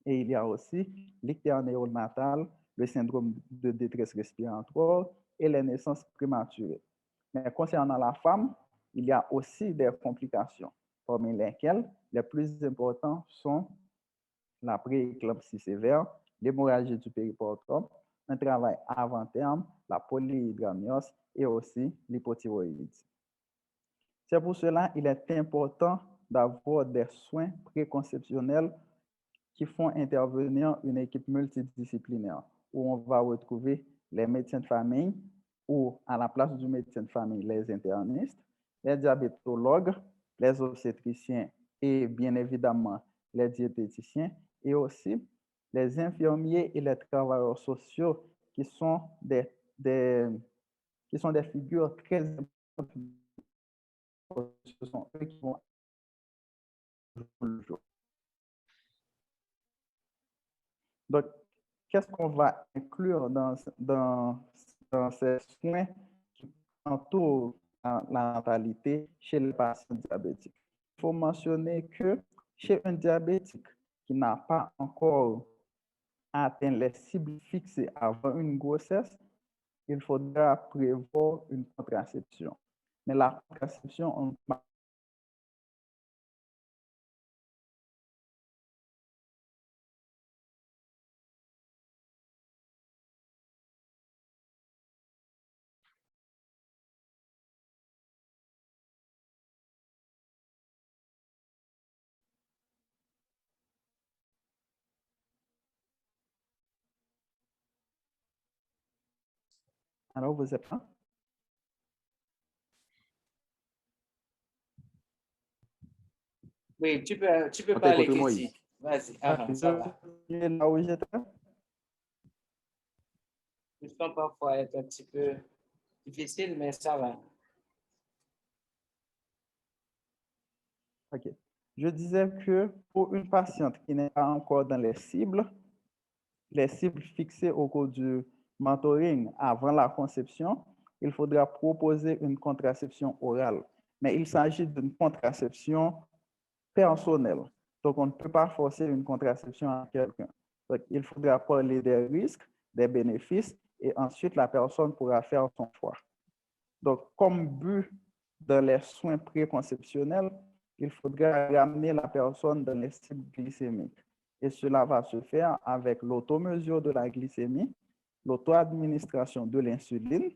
Et il y a aussi l'ictère néonatal, le syndrome de détresse respiratoire et les naissances prématurées. Mais concernant la femme, il y a aussi des complications, parmi lesquelles les plus importantes sont la prééclampsie sévère, l'hémorragie du périportum, un travail avant terme, la polyhydramnios et aussi l'hypothyroïdie. C'est pour cela qu'il est important d'avoir des soins préconceptionnels qui font intervenir une équipe multidisciplinaire où on va retrouver les médecins de famille ou à la place du médecin de famille, les internistes, les diabétologues, les obstétriciens et bien évidemment les diététiciens et aussi les infirmiers et les travailleurs sociaux qui sont des figures très importantes. Ce sont eux qui vont le jour. Donc, qu'est-ce qu'on va inclure dans ces soins qui entourent la natalité chez les patients diabétiques? Il faut mentionner que chez un diabétique qui n'a pas encore atteint les cibles fixées avant une grossesse, il faudra prévoir une contraception. Mais la contraception, on va alors, vous êtes là? Oui, tu peux parler, Katie. Vas-y, ça va. Là où j'étais? Le temps parfois est un petit peu difficile, mais ça va. OK. Je disais que pour une patiente qui n'est pas encore dans les cibles, les cibles fixées au cours du mentoring avant la conception, il faudra proposer une contraception orale. Mais il s'agit d'une contraception personnelle. Donc, on ne peut pas forcer une contraception à quelqu'un. Donc, il faudra parler des risques, des bénéfices, et ensuite, la personne pourra faire son choix. Donc, comme but dans les soins préconceptionnels, il faudra ramener la personne dans les cibles glycémiques. Et cela va se faire avec l'automesure de la glycémie, l'auto-administration de l'insuline,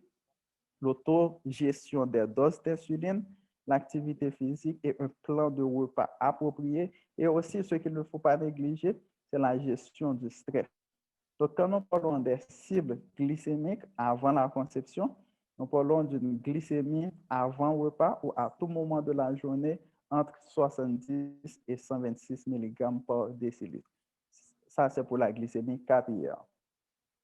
l'autogestion des doses d'insuline, l'activité physique et un plan de repas approprié. Et aussi, ce qu'il ne faut pas négliger, c'est la gestion du stress. Donc, quand nous parlons des cibles glycémiques avant la conception, nous parlons d'une glycémie avant repas ou à tout moment de la journée entre 70 et 126 mg par décilitre. Ça, c'est pour la glycémie capillaire.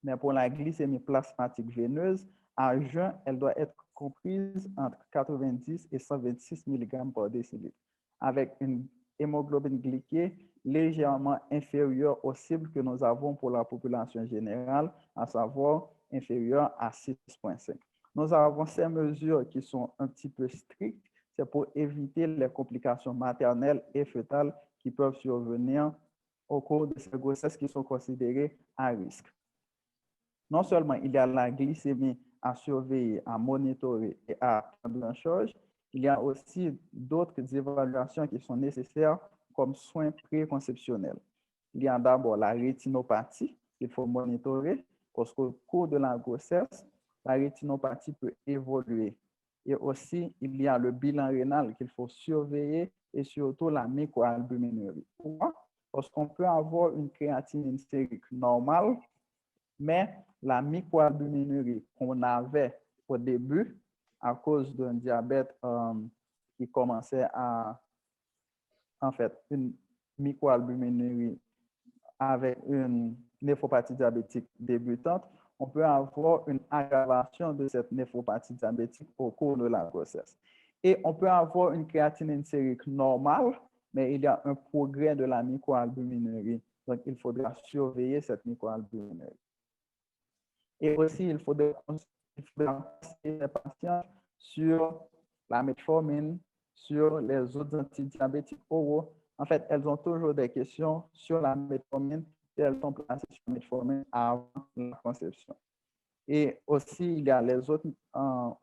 Mais pour la glycémie plasmatique veineuse, à jeun, elle doit être comprise entre 90 et 126 mg par décilitre, avec une hémoglobine glyquée légèrement inférieure aux cibles que nous avons pour la population générale, à savoir inférieure à 6,5. Nous avons ces mesures qui sont un petit peu strictes, c'est pour éviter les complications maternelles et fœtales qui peuvent survenir au cours de ces grossesses qui sont considérées à risque. Non seulement il y a la glycémie à surveiller, à monitorer et à prendre en charge, il y a aussi d'autres évaluations qui sont nécessaires comme soins préconceptionnels. Il y a d'abord la rétinopathie qu'il faut monitorer parce qu'au cours de la grossesse, la rétinopathie peut évoluer. Et aussi, il y a le bilan rénal qu'il faut surveiller et surtout la microalbuminurie. Pourquoi? Parce qu'on peut avoir une créatinine sérique normale, mais la microalbuminurie qu'on avait au début à cause d'un diabète qui commençait à, en fait, une microalbuminurie avec une néphropathie diabétique débutante, on peut avoir une aggravation de cette néphropathie diabétique au cours de la grossesse. Et on peut avoir une créatinine sérique normale, mais il y a un progrès de la microalbuminurie. Donc, il faudra surveiller cette microalbuminurie. Et aussi, il faudra conseiller les patients sur la metformine, sur les autres antidiabétiques oraux. En fait, elles ont toujours des questions sur la metformine et elles sont placées sur la metformine avant la conception. Et aussi, il y a les autres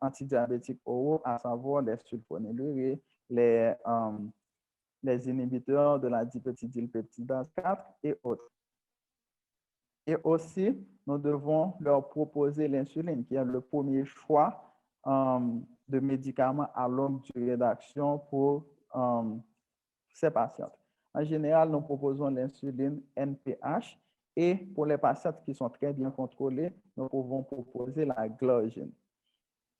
antidiabétiques oraux, à savoir les sulfonylurées, les inhibiteurs de la dipeptidylpeptidase 4 et autres. Et aussi, nous devons leur proposer l'insuline, qui est le premier choix de médicaments à longue durée d'action pour ces patients. En général, nous proposons l'insuline NPH et pour les patients qui sont très bien contrôlés, nous pouvons proposer la glargine.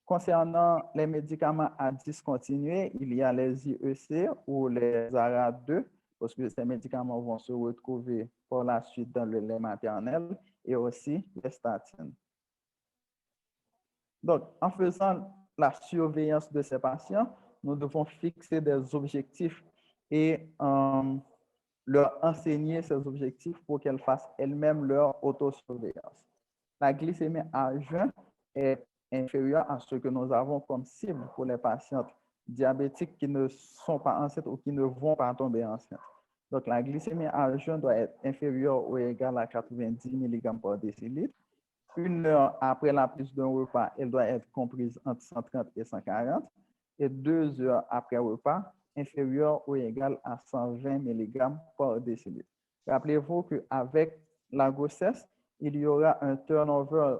Concernant les médicaments à discontinuer, il y a les IEC ou les ARA2, parce que ces médicaments vont se retrouver par la suite dans le lait maternel, et aussi les statines. Donc, en faisant la surveillance de ces patients, nous devons fixer des objectifs et leur enseigner ces objectifs pour qu'elles fassent elles-mêmes leur autosurveillance. La glycémie à jeun est inférieure à ce que nous avons comme cible pour les patientes diabétiques qui ne sont pas enceintes ou qui ne vont pas tomber enceintes. Donc, la glycémie à jeun doit être inférieure ou égale à 90 mg par décilitre. 1 heure après la prise d'un repas, elle doit être comprise entre 130 et 140. Et 2 heures après repas, inférieure ou égale à 120 mg par décilitre. Rappelez-vous qu'avec la grossesse, il y aura un turnover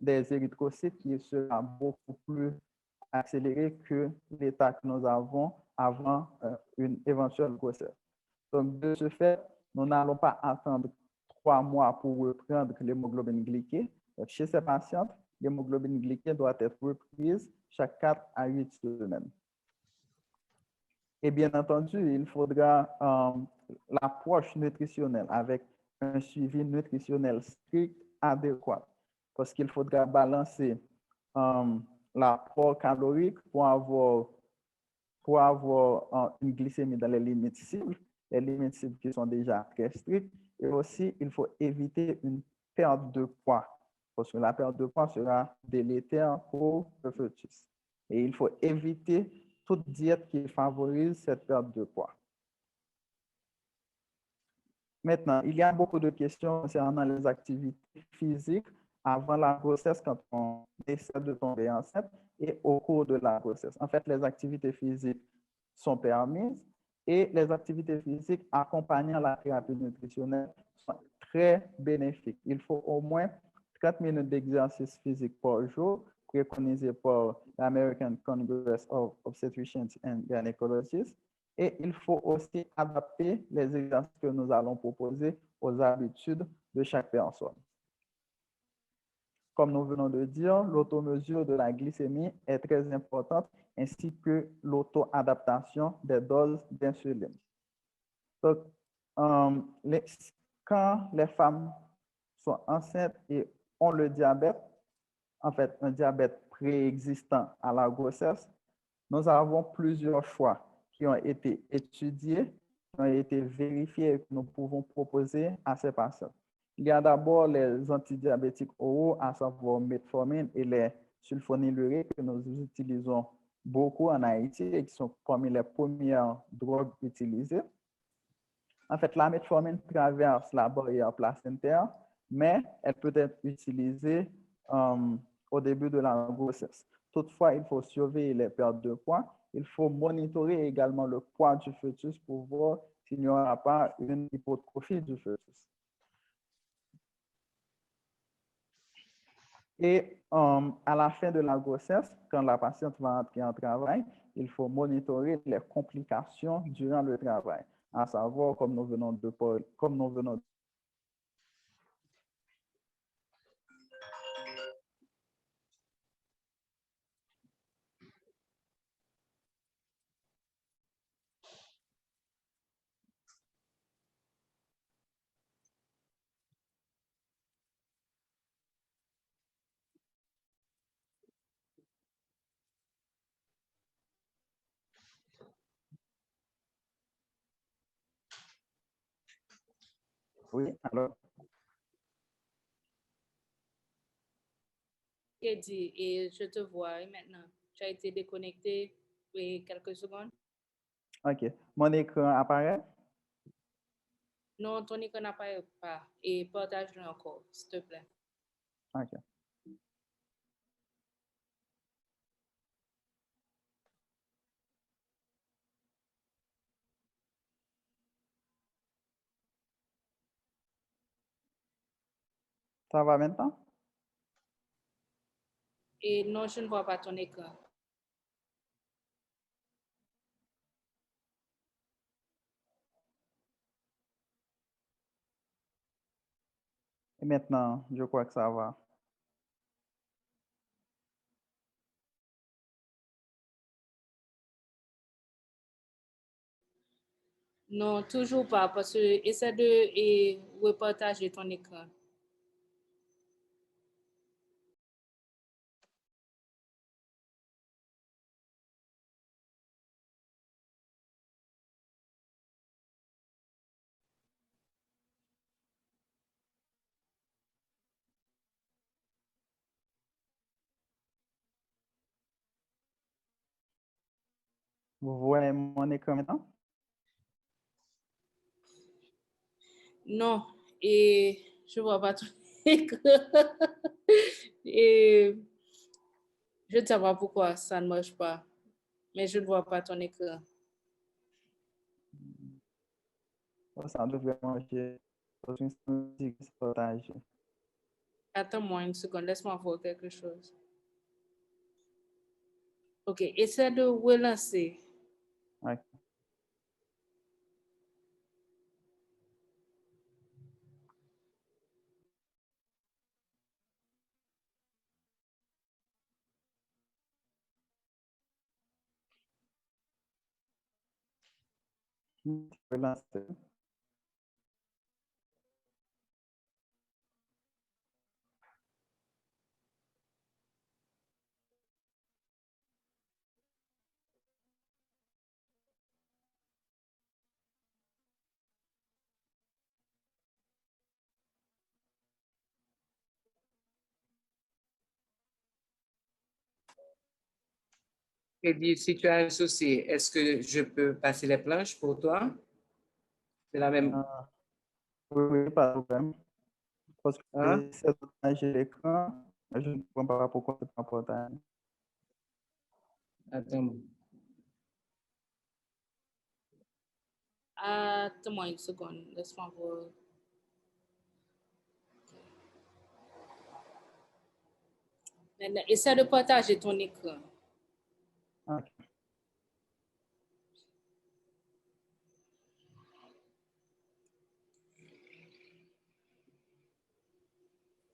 des érythrocytes qui sera beaucoup plus accéléré que l'état que nous avons avant une éventuelle grossesse. Donc, de ce fait, nous n'allons pas attendre 3 mois pour reprendre l'hémoglobine glyquée. Donc, chez ces patientes, l'hémoglobine glyquée doit être reprise chaque 4 à 8 semaines. Et bien entendu, il faudra l'approche nutritionnelle avec un suivi nutritionnel strict, adéquat, parce qu'il faudra balancer l'apport calorique pour avoir une glycémie dans les limites cibles les limites cibles qui sont déjà très strictes. Et aussi, il faut éviter une perte de poids, parce que la perte de poids sera délétère pour le fœtus. Et il faut éviter toute diète qui favorise cette perte de poids. Maintenant, il y a beaucoup de questions concernant les activités physiques avant la grossesse quand on essaie de tomber enceinte et au cours de la grossesse. En fait, les activités physiques sont permises et les activités physiques accompagnant la thérapie nutritionnelle sont très bénéfiques. Il faut au moins 30 minutes d'exercice physique par jour, préconisé par l'American Congress of Obstetricians and Gynecologists. Et il faut aussi adapter les exercices que nous allons proposer aux habitudes de chaque personne. Comme nous venons de dire, l'automesure de la glycémie est très importante, ainsi que l'auto-adaptation des doses d'insuline. Donc, quand les femmes sont enceintes et ont le diabète, en fait, un diabète préexistant à la grossesse, nous avons plusieurs choix qui ont été étudiés, qui ont été vérifiés et que nous pouvons proposer à ces patients. Il y a d'abord les antidiabétiques oraux, à savoir metformine et les sulfonylurées que nous utilisons beaucoup en Haïti et qui sont parmi les premières drogues utilisées. En fait, la metformine traverse la barrière placentaire, mais elle peut être utilisée au début de la grossesse. Toutefois, il faut surveiller les pertes de poids. Il faut monitorer également le poids du fœtus pour voir s'il n'y aura pas une hypotrophie du fœtus. Et à la fin de la grossesse, quand la patiente va entrer en travail, il faut monitorer les complications durant le travail, à savoir, comme nous venons de Oui, alors. Dit, et je te vois maintenant. Tu as été déconnecté quelques secondes. OK. Mon écran apparaît? Non, ton écran n'apparaît pas. Et partage-le encore, s'il te plaît. OK. Ça va maintenant? Et non, je ne vois pas ton écran. Et maintenant, je crois que ça va. Non, toujours pas, parce que essaie de repartager ton écran. Vous voyez mon écran maintenant? Non, et je ne vois pas ton écran. Et je ne sais pas pourquoi ça ne marche pas, mais je ne vois pas ton écran. Ça devrait marcher. Attends-moi une seconde, laisse-moi voir quelque chose. OK, essaie de relancer. Ouais. Relancer. Et dis, si tu as un souci, est-ce que je peux passer les planches pour toi? C'est la même. Oui, oui, pas de problème. Parce Hein? que c'est partager l'écran, je ne comprends pas pourquoi c'est pas partagé. Attends. Attends-moi une seconde. Laisse-moi voir. Maintenant, essaie de partager ton écran. Ok.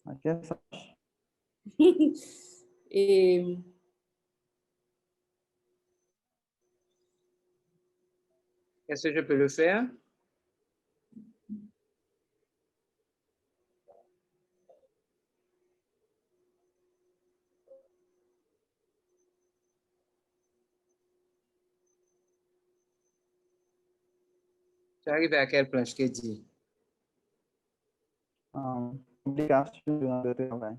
Ok, ça marche. Et Est-ce que je peux le faire? Tu arrives à quelle planche que dit? Complication durant le travail.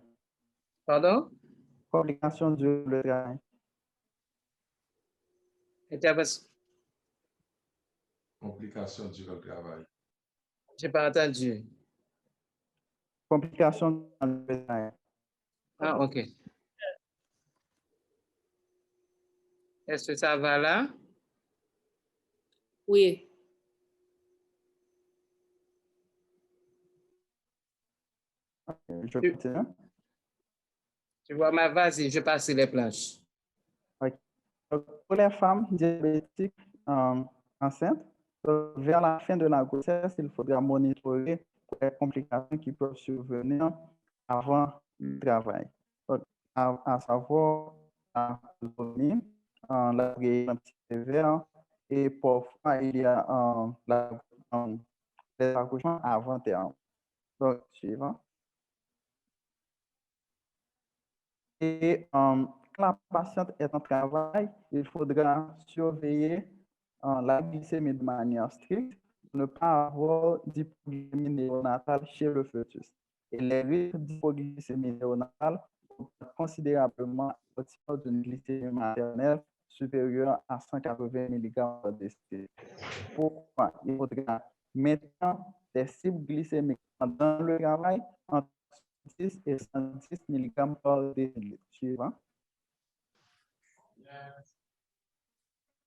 Pardon? Complication durant le travail. Intervention. Complications durant le travail. Je n'ai pas entendu. Complication durant le travail. Ah, OK. Est-ce que ça va là? oui, Je Tu, continue. tu vois ma vas-y, je passe sur les planches. Ok. Donc, pour les femmes diabétiques enceintes, vers la fin de la grossesse, il faudra monitorer pour les complications qui peuvent survenir avant le travail. Donc, à savoir la zoonose, la prééclampsie sévère, et parfois il y a les accouchements avant terme. Donc, suivant. Et quand la patiente est en travail, il faudra surveiller la glycémie de manière stricte pour ne pas avoir d'hypoglycémie néonatale chez le fœtus. Et les risques d'hypoglycémie néonatale augmentent considérablement à partir d'une glycémie maternelle supérieure à 180 mg par décilitre. Pourquoi? Il faudra maintenant des cibles glycémiques dans le travail entre 10 et 110 mg par décilitre. Suivant.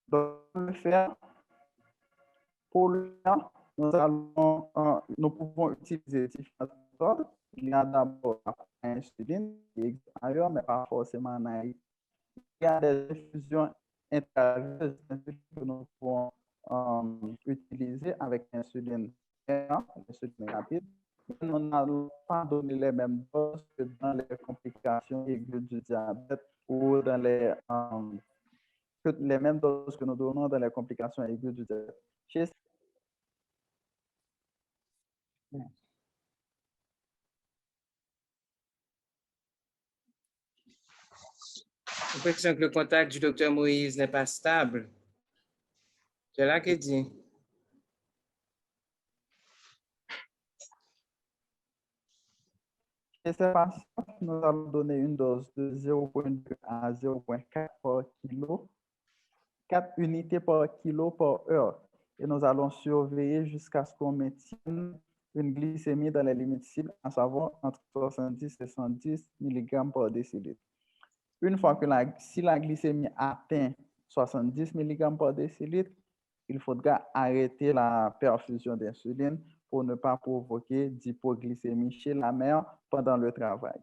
Donc, pour le faire, nous pouvons utiliser différentes méthodes. Il y a d'abord l'insuline qui existe ailleurs, mais pas forcément en Haïti. Il y a des infusions intraveineuses que nous pouvons utiliser avec l'insuline rapide. Mais nous n'allons pas donner les mêmes doses que dans les complications aiguës du diabète ou dans les mêmes doses que nous donnons dans les complications aiguës du diabète. Chez J'ai l'impression que le contact du docteur Moïse n'est pas stable. C'est là qu'il dit. ces patients, nous allons donner une dose de 0,2 à 0,4 par kilo, 4 unités par kilo par heure. Et nous allons surveiller jusqu'à ce qu'on maintienne une glycémie dans les limites cibles, à savoir entre 70 et 110 mg par décilitre. Une fois que si la glycémie atteint 70 mg par décilitre, il faudra arrêter la perfusion d'insuline pour ne pas provoquer d'hypoglycémie chez la mère pendant le travail.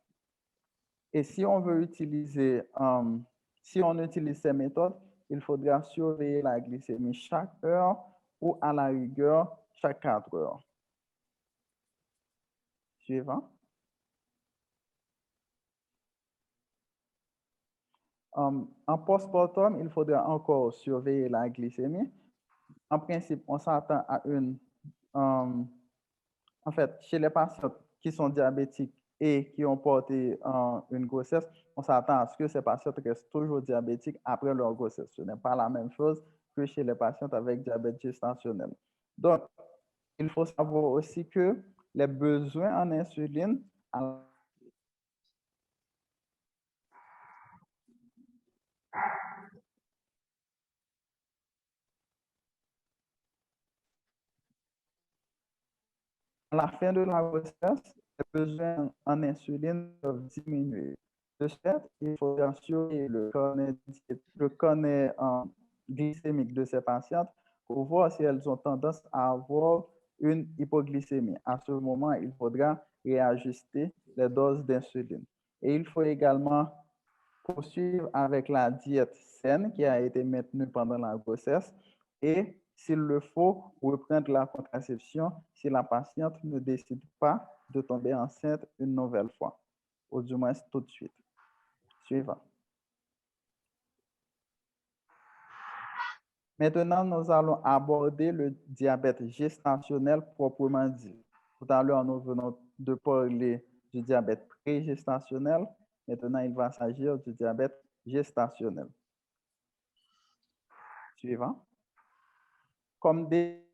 Et si on veut utiliser, si on utilise ces méthodes, il faudra surveiller la glycémie chaque heure ou à la rigueur chaque 4 heures. Suivant. En postpartum, il faudra encore surveiller la glycémie. En principe, on s'attend à en fait, chez les patients qui sont diabétiques et qui ont porté une grossesse, on s'attend à ce que ces patients restent toujours diabétiques après leur grossesse. Ce n'est pas la même chose que chez les patients avec diabète gestationnel. Donc, il faut savoir aussi que les besoins en insuline À la fin de la grossesse, les besoins en insuline doivent diminuer. De ce fait, il faut assurer le carnet glycémique de ces patientes pour voir si elles ont tendance à avoir une hypoglycémie. À ce moment, il faudra réajuster les doses d'insuline. Et il faut également poursuivre avec la diète saine qui a été maintenue pendant la grossesse et, s'il le faut, reprendre la contraception si la patiente ne décide pas de tomber enceinte une nouvelle fois, ou du moins tout de suite. Suivant. Maintenant, nous allons aborder le diabète gestationnel proprement dit. Tout à l'heure, nous venons de parler du diabète prégestationnel. Maintenant, il va s'agir du diabète gestationnel. Suivant. Comme des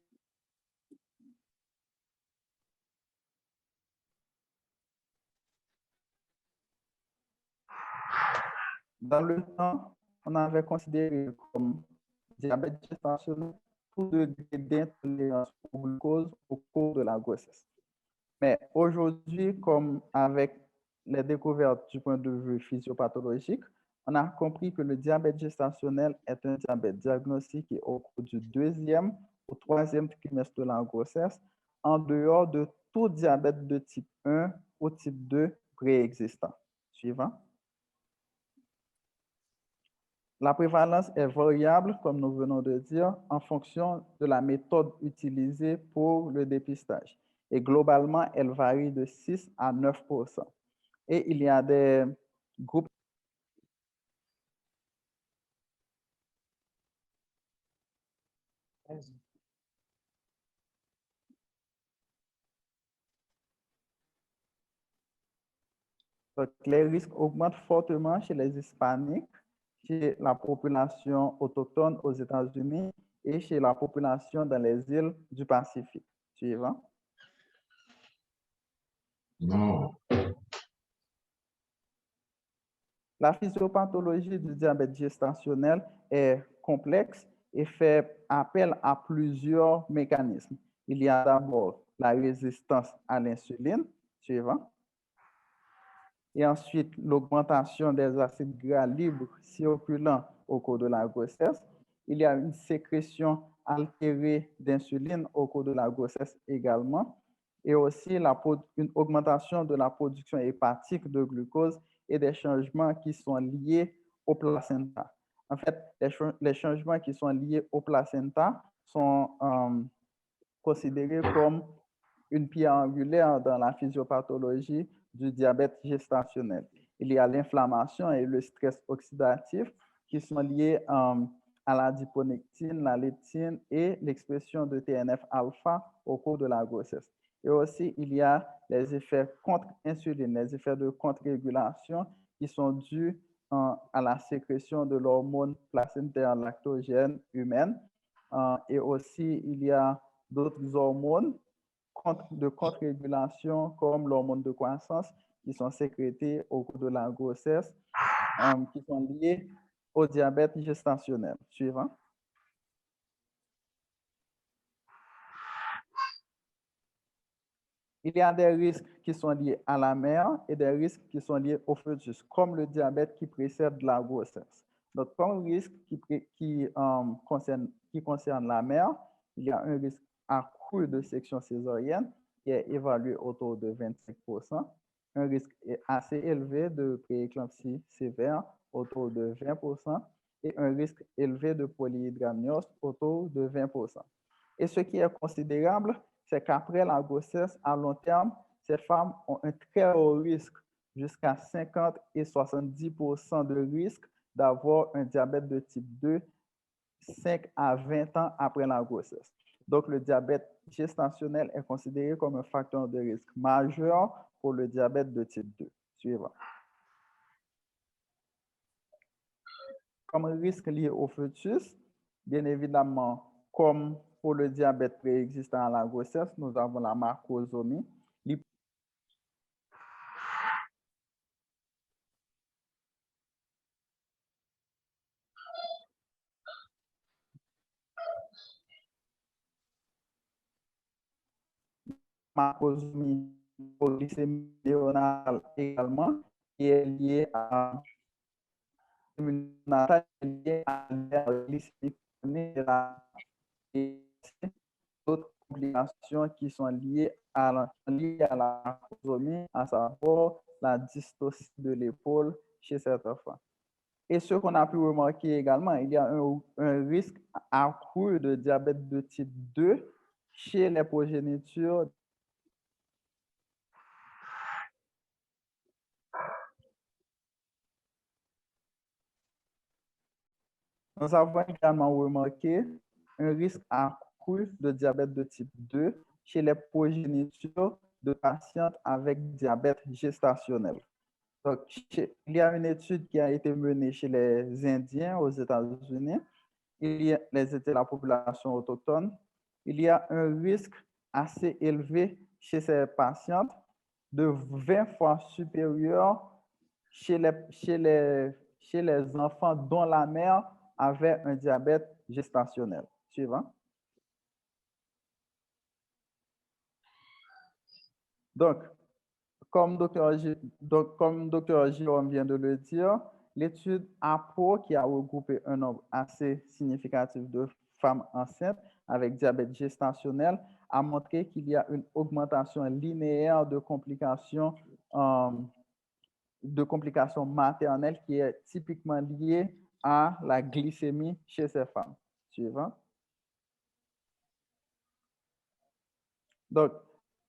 Dans le temps, on avait considéré comme diabète gestationnel tout degré d'intolérance au glucose au cours de la grossesse. Mais aujourd'hui, comme avec les découvertes du point de vue physiopathologique, on a compris que le diabète gestationnel est un diabète diagnostiqué au cours du 2e au 3e trimestre de la grossesse, en dehors de tout diabète de type 1 ou type 2 préexistant. Suivant. La prévalence est variable, comme nous venons de dire, en fonction de la méthode utilisée pour le dépistage. Et globalement, elle varie de 6 à 9%. Et il y a des groupes Donc, les risques augmentent fortement chez les hispaniques, chez la population autochtone aux États-Unis et chez la population dans les îles du Pacifique. Suivant. Non. La physiopathologie du diabète gestationnel est complexe et fait appel à plusieurs mécanismes. Il y a d'abord la résistance à l'insuline, suivant. Et ensuite, l'augmentation des acides gras libres circulant au cours de la grossesse. Il y a une sécrétion altérée d'insuline au cours de la grossesse également. Et aussi une augmentation de la production hépatique de glucose et des changements qui sont liés au placenta. En fait, les changements qui sont liés au placenta sont considérés comme une pierre angulaire dans la physiopathologie du diabète gestationnel. Il y a l'inflammation et le stress oxydatif qui sont liés à la adiponectine, la leptine et l'expression de TNF-alpha au cours de la grossesse. Et aussi, il y a les effets contre-insuline, les effets de contre-régulation qui sont dus à la sécrétion de l'hormone placentaire lactogène humaine. Et aussi, il y a d'autres hormones de contre-régulation comme l'hormone de croissance qui sont sécrétées au cours de la grossesse, qui sont liées au diabète gestationnel. Suivant. Il y a des risques qui sont liés à la mère et des risques qui sont liés au fœtus, comme le diabète qui précède la grossesse. Donc, comme risque qui concerne la mère, il y a un risque accru de section césarienne qui est évalué autour de 25%, un risque assez élevé de prééclampsie sévère autour de 20% et un risque élevé de polyhydramniose autour de 20%. Et ce qui est considérable, c'est qu'après la grossesse, à long terme, ces femmes ont un très haut risque, jusqu'à 50 et 70% de risque d'avoir un diabète de type 2 5 à 20 ans après la grossesse. Donc, le diabète gestationnel est considéré comme un facteur de risque majeur pour le diabète de type 2. Suivant. Comme risque lié au fœtus, bien évidemment, comme pour le diabète préexistant à la grossesse, nous avons la macrosomie. macrosomie hypoglycémie néonatale également, qui est liée à néonatale, liée à la glycémie chronique et d'autres complications qui sont liées à la macrosomie, à savoir la dystocie de l'épaule chez certains femmes. Et ce qu'on a pu remarquer également, il y a un risque accru de diabète de type 2 chez les progénitures. Nous avons également remarqué un risque accru de diabète de type 2 chez les progénitures de patientes avec diabète gestationnel. Donc, il y a une étude qui a été menée chez les Indiens aux États-Unis. Il y a la population autochtone. Il y a un risque assez élevé chez ces patientes de 20 fois supérieur chez les enfants dont la mère avait un diabète gestationnel. Suivant. Donc, comme Dr. Jérôme vient de le dire, l'étude APO, qui a regroupé un nombre assez significatif de femmes enceintes avec diabète gestationnel, a montré qu'il y a une augmentation linéaire de complications maternelles qui est typiquement liée à la glycémie chez ces femmes. Suivant. Donc,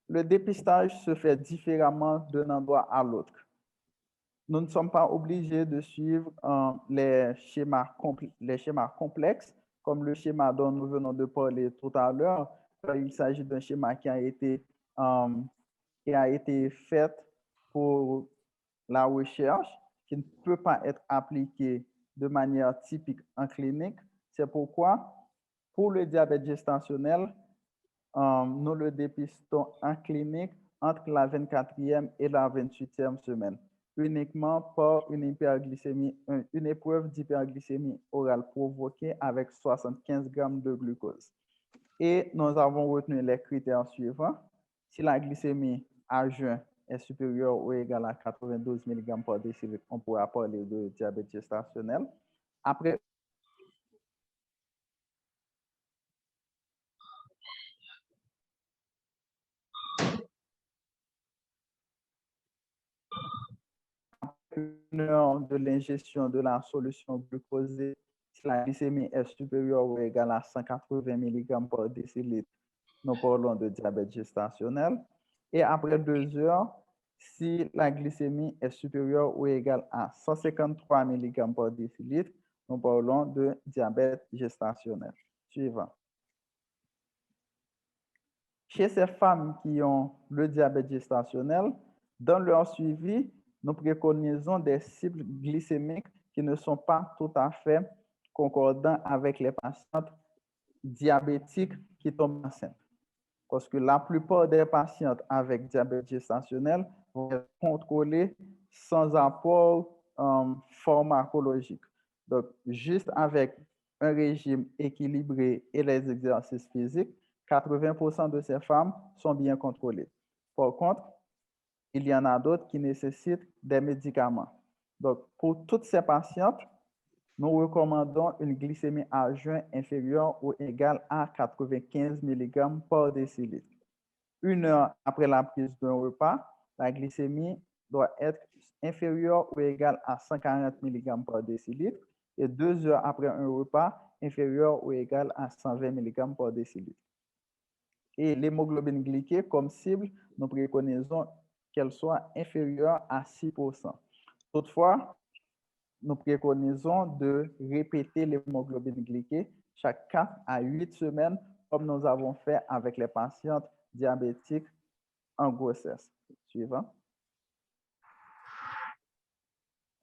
le dépistage se fait différemment d'un endroit à l'autre. Nous ne sommes pas obligés de suivre les schémas complexes, comme le schéma dont nous venons de parler tout à l'heure. Il s'agit d'un schéma qui a été fait pour la recherche, qui ne peut pas être appliqué de manière typique en clinique. C'est pourquoi, pour le diabète gestationnel, nous le dépistons en clinique entre la 24e et la 28e semaine, uniquement par une épreuve d'hyperglycémie orale provoquée avec 75 grammes de glucose. Et nous avons retenu les critères suivants. Si la glycémie à jeun est supérieure ou égale à 92 mg par décilitre, on pourra parler de diabète gestationnel. Après une heure de l'ingestion de la solution glucosée, si la glycémie est supérieure ou égale à 180 mg par décilitre, nous parlons de diabète gestationnel. Et après 2 heures, si la glycémie est supérieure ou égale à 153 mg par décilitre, nous parlons de diabète gestationnel. Suivant. Chez ces femmes qui ont le diabète gestationnel, dans leur suivi, nous préconisons des cibles glycémiques qui ne sont pas tout à fait concordants avec les patientes diabétiques qui tombent enceintes. Parce que la plupart des patientes avec diabète gestationnel vont être contrôlées sans apport pharmacologique. Donc, juste avec un régime équilibré et les exercices physiques, 80% de ces femmes sont bien contrôlées. Par contre, il y en a d'autres qui nécessitent des médicaments. Donc, pour toutes ces patientes, nous recommandons une glycémie à jeun inférieure ou égale à 95 mg par décilitre. 1 heure après la prise d'un repas, la glycémie doit être inférieure ou égale à 140 mg par décilitre et 2 heures après un repas, inférieure ou égale à 120 mg par décilitre. Et l'hémoglobine glyquée, comme cible, nous préconisons qu'elle soit inférieure à 6%. Toutefois, nous préconisons de répéter l'hémoglobine glyquée chaque 4 à 8 semaines, comme nous avons fait avec les patientes diabétiques en grossesse. Suivant.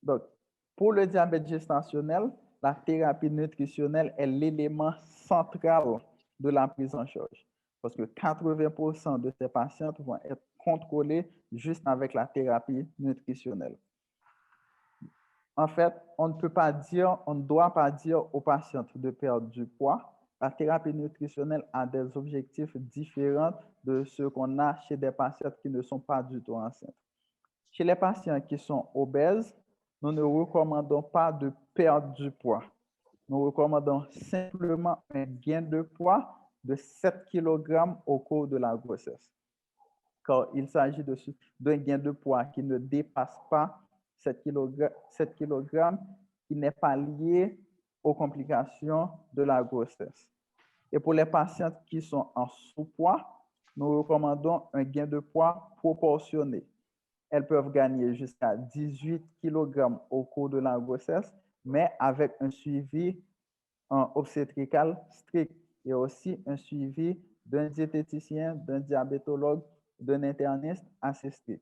Donc, pour le diabète gestationnel, la thérapie nutritionnelle est l'élément central de la prise en charge. Parce que 80% de ces patientes vont être contrôlées juste avec la thérapie nutritionnelle. En fait, on ne doit pas dire aux patientes de perdre du poids la thérapie nutritionnelle a des objectifs différents de ceux qu'on a chez des patientes qui ne sont pas du tout enceintes. Chez les patients qui sont obèses, nous ne recommandons pas de perdre du poids. Nous recommandons simplement un gain de poids de 7 kg au cours de la grossesse. Car il s'agit d'un gain de poids qui ne dépasse pas 7 kg, qui n'est pas lié aux complications de la grossesse. Et pour les patientes qui sont en sous-poids, nous recommandons un gain de poids proportionné. Elles peuvent gagner jusqu'à 18 kg au cours de la grossesse, mais avec un suivi obstétrical strict et aussi un suivi d'un diététicien, d'un diabétologue, d'un interniste assisté.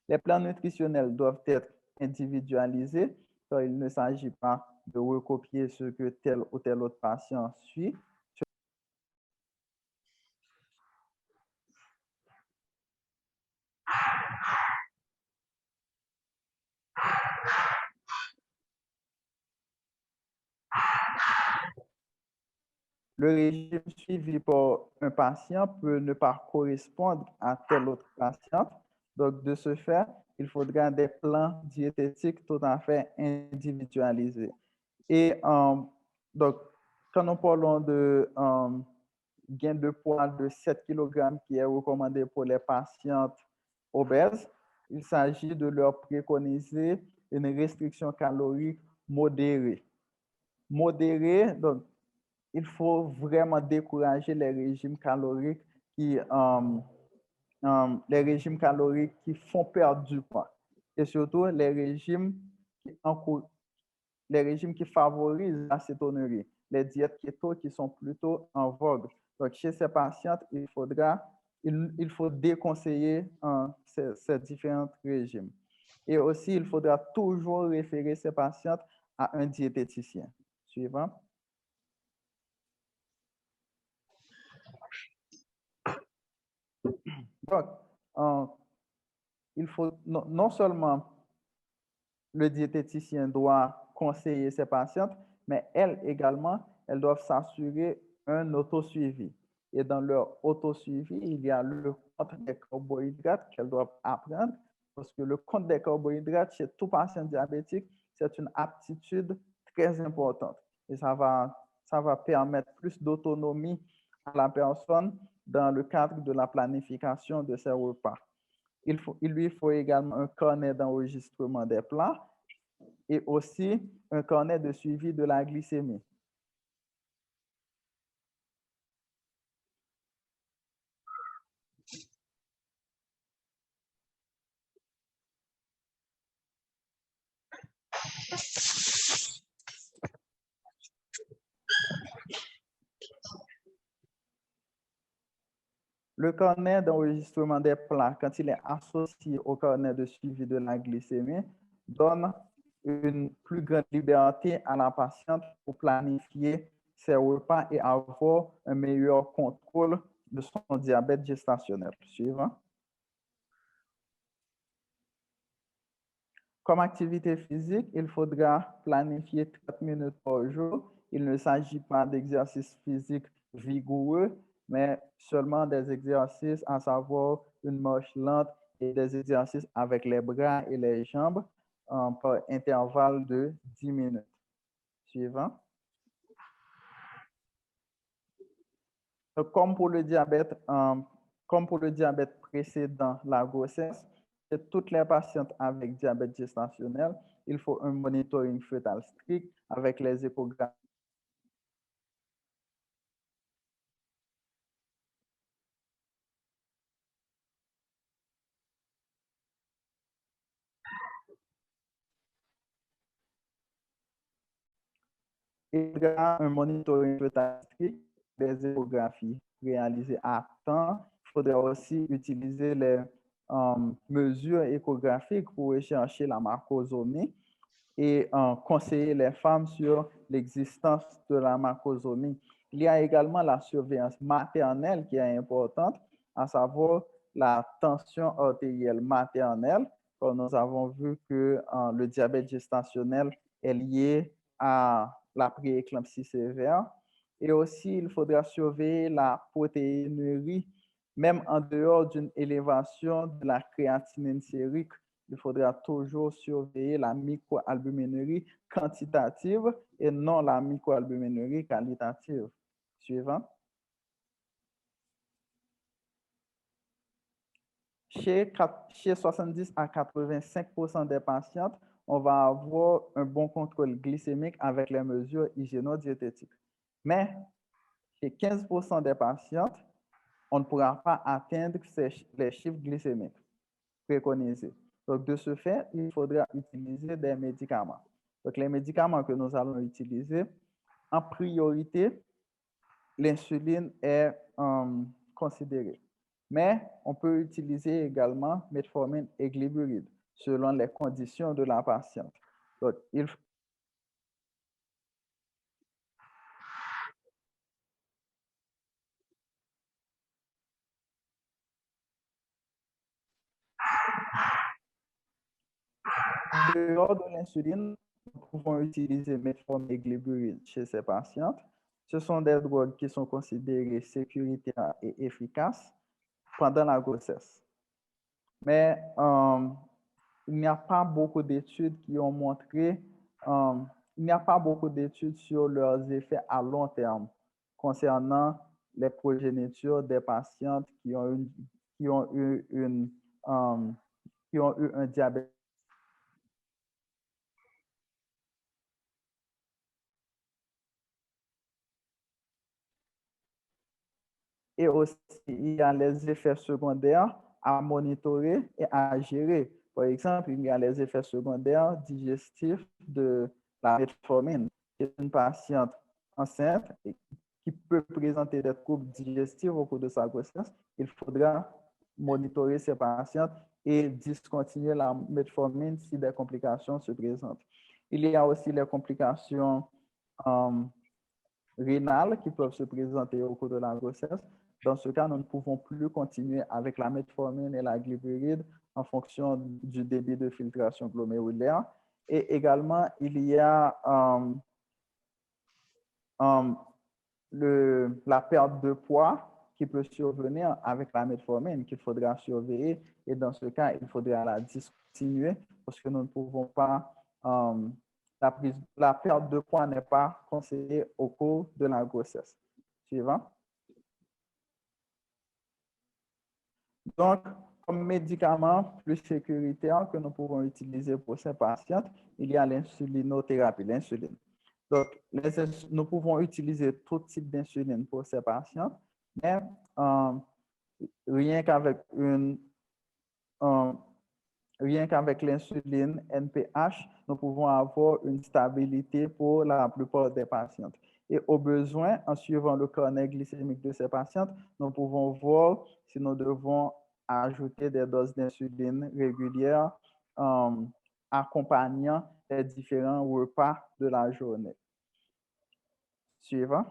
Les plans nutritionnels doivent être individualisés, car il ne s'agit pas de recopier ce que tel ou tel autre patient suit. Le régime suivi par un patient peut ne pas correspondre à tel autre patient. Donc, de ce fait, il faudra des plans diététiques tout à fait individualisés. Et donc, quand nous parlons de gain de poids de 7 kg qui est recommandé pour les patientes obèses, il s'agit de leur préconiser une restriction calorique modérée. Modérée, donc, il faut vraiment décourager les régimes caloriques qui font perdre du poids. Et surtout, les régimes qui favorisent la cétonurie, les diètes keto qui sont plutôt en vogue. Donc, chez ces patientes, il faut déconseiller ces différents régimes. Et aussi, il faudra toujours référer ces patientes à un diététicien. Suivant. Donc, il faut non seulement le diététicien doit conseiller ses patientes, mais elles également, elles doivent s'assurer un autosuivi. Et dans leur autosuivi, il y a le compte des carbohydrates qu'elles doivent apprendre, parce que le compte des carbohydrates chez tout patient diabétique, c'est une aptitude très importante. Et ça va permettre plus d'autonomie à la personne dans le cadre de la planification de ses repas. Il lui faut également un carnet d'enregistrement des plats et aussi un carnet de suivi de la glycémie. Le carnet d'enregistrement des plats, quand il est associé au carnet de suivi de la glycémie, donne une plus grande liberté à la patiente pour planifier ses repas et avoir un meilleur contrôle de son diabète gestationnel. Suivant. Comme activité physique, il faudra planifier 30 minutes par jour. Il ne s'agit pas d'exercices physiques vigoureux, mais seulement des exercices, à savoir une marche lente et des exercices avec les bras et les jambes par intervalle de 10 minutes. Suivant. Comme pour le diabète précédent la grossesse, chez toutes les patientes avec diabète gestationnel, il faut un monitoring fœtal strict avec les échographes. Il y a un monitoring fœtal strict, des échographies réalisées à temps. Il faudrait aussi utiliser les mesures échographiques pour rechercher la macrosomie et conseiller les femmes sur l'existence de la macrosomie. Il y a également la surveillance maternelle qui est importante, à savoir la tension artérielle maternelle. Comme nous avons vu que le diabète gestationnel est lié à la prééclampsie sévère Et aussi, il faudra surveiller la protéinurie, même en dehors d'une élévation de la créatinine sérique. Il faudra toujours surveiller la microalbuminurie quantitative et non la microalbuminurie qualitative. Suivant. Chez 70 à 85% des patientes, on va avoir un bon contrôle glycémique avec les mesures hygiéno-diététiques. Mais chez 15% des patientes, on ne pourra pas atteindre les chiffres glycémiques préconisés. Donc, de ce fait, il faudra utiliser des médicaments. Donc, les médicaments que nous allons utiliser, en priorité, l'insuline est considérée. Mais on peut utiliser également metformine et glyburide selon les conditions de la patiente. Donc, en dehors de l'insuline, nous pouvons utiliser metformine et glyburide chez ces patientes. Ce sont des drogues qui sont considérées sécuritaires et efficaces pendant la grossesse. Mais il n'y a pas beaucoup d'études qui ont montré, il n'y a pas beaucoup d'études sur leurs effets à long terme concernant les progénitures des patientes qui ont eu un diabète. Et aussi, il y a les effets secondaires à monitorer et à gérer. Par exemple, il y a les effets secondaires digestifs de la metformine. C'est une patiente enceinte qui peut présenter des troubles digestifs au cours de sa grossesse. Il faudra monitorer ces patientes et discontinuer la metformine si des complications se présentent. Il y a aussi les complications rénales qui peuvent se présenter au cours de la grossesse. Dans ce cas, nous ne pouvons plus continuer avec la metformine et la glyburide en fonction du débit de filtration glomérulaire. Et également, il y a la perte de poids qui peut survenir avec la metformine qu'il faudra surveiller. Et dans ce cas, il faudra la discontinuer parce que nous ne pouvons pas... la perte de poids n'est pas conseillée au cours de la grossesse. Suivant. Donc, comme médicament plus sécuritaire que nous pouvons utiliser pour ces patientes, il y a l'insulinothérapie, l'insuline. Donc, nous pouvons utiliser tout type d'insuline pour ces patients, mais rien qu'avec l'insuline NPH, nous pouvons avoir une stabilité pour la plupart des patientes. Et au besoin, en suivant le carnet glycémique de ces patientes, nous pouvons voir si nous devons ajouter des doses d'insuline régulières accompagnant les différents repas de la journée. Suivant.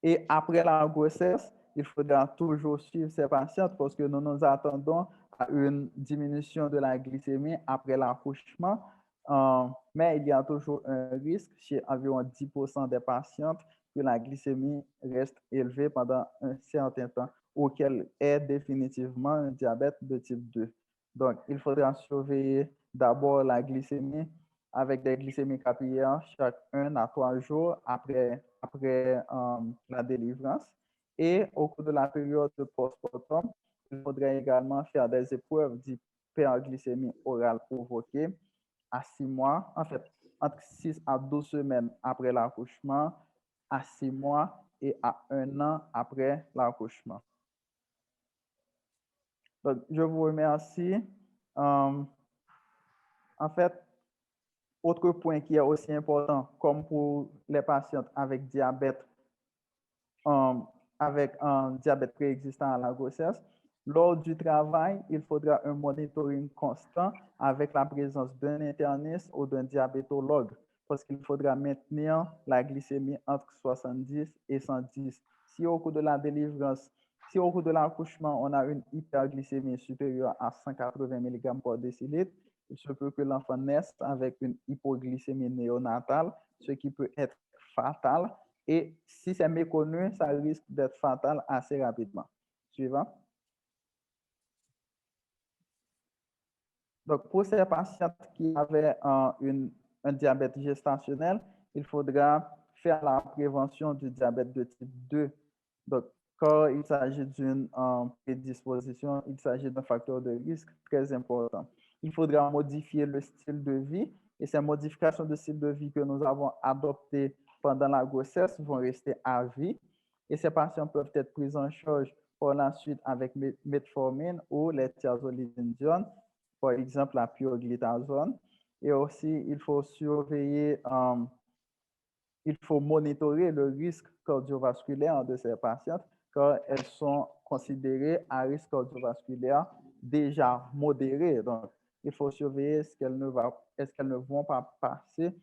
Et après la grossesse, il faudra toujours suivre ces patientes parce que nous nous attendons à une diminution de la glycémie après l'accouchement. Mais il y a toujours un risque chez environ 10% des patientes que la glycémie reste élevée pendant un certain temps ou qu'elle ait définitivement un diabète de type 2. Donc, il faudra surveiller d'abord la glycémie avec des glycémies capillaires chaque 1 à 3 jours après la délivrance. Et au cours de la période de postpartum, il faudrait également faire des épreuves d'hyperglycémie orale provoquée à 6 mois, en fait, entre 6 à 12 semaines après l'accouchement, à 6 mois et à 1 an après l'accouchement. Donc, je vous remercie. En fait, autre point qui est aussi important, comme pour les patientes avec diabète, avec un diabète préexistant à la grossesse, lors du travail, il faudra un monitoring constant avec la présence d'un interniste ou d'un diabétologue parce qu'il faudra maintenir la glycémie entre 70 et 110. Si au cours de la délivrance, si au cours de l'accouchement, on a une hyperglycémie supérieure à 180 mg par décilitre, il se peut que l'enfant naisse avec une hypoglycémie néonatale, ce qui peut être fatal. Et si c'est méconnu, ça risque d'être fatal assez rapidement. Suivant. Donc, pour ces patients qui avaient un diabète gestationnel, il faudra faire la prévention du diabète de type 2. Donc, quand il s'agit d'une prédisposition, il s'agit d'un facteur de risque très important. Il faudra modifier le style de vie et ces modifications de style de vie que nous avons adoptées pendant la grossesse vont rester à vie. Et ces patients peuvent être pris en charge par la suite avec metformine ou les thiazolidinedione, par exemple la pioglitazone. Et aussi, il faut surveiller, il faut monitorer le risque cardiovasculaire de ces patientes car elles sont considérées à risque cardiovasculaire déjà modéré. Donc, il faut surveiller est-ce qu'elles ne vont pas passer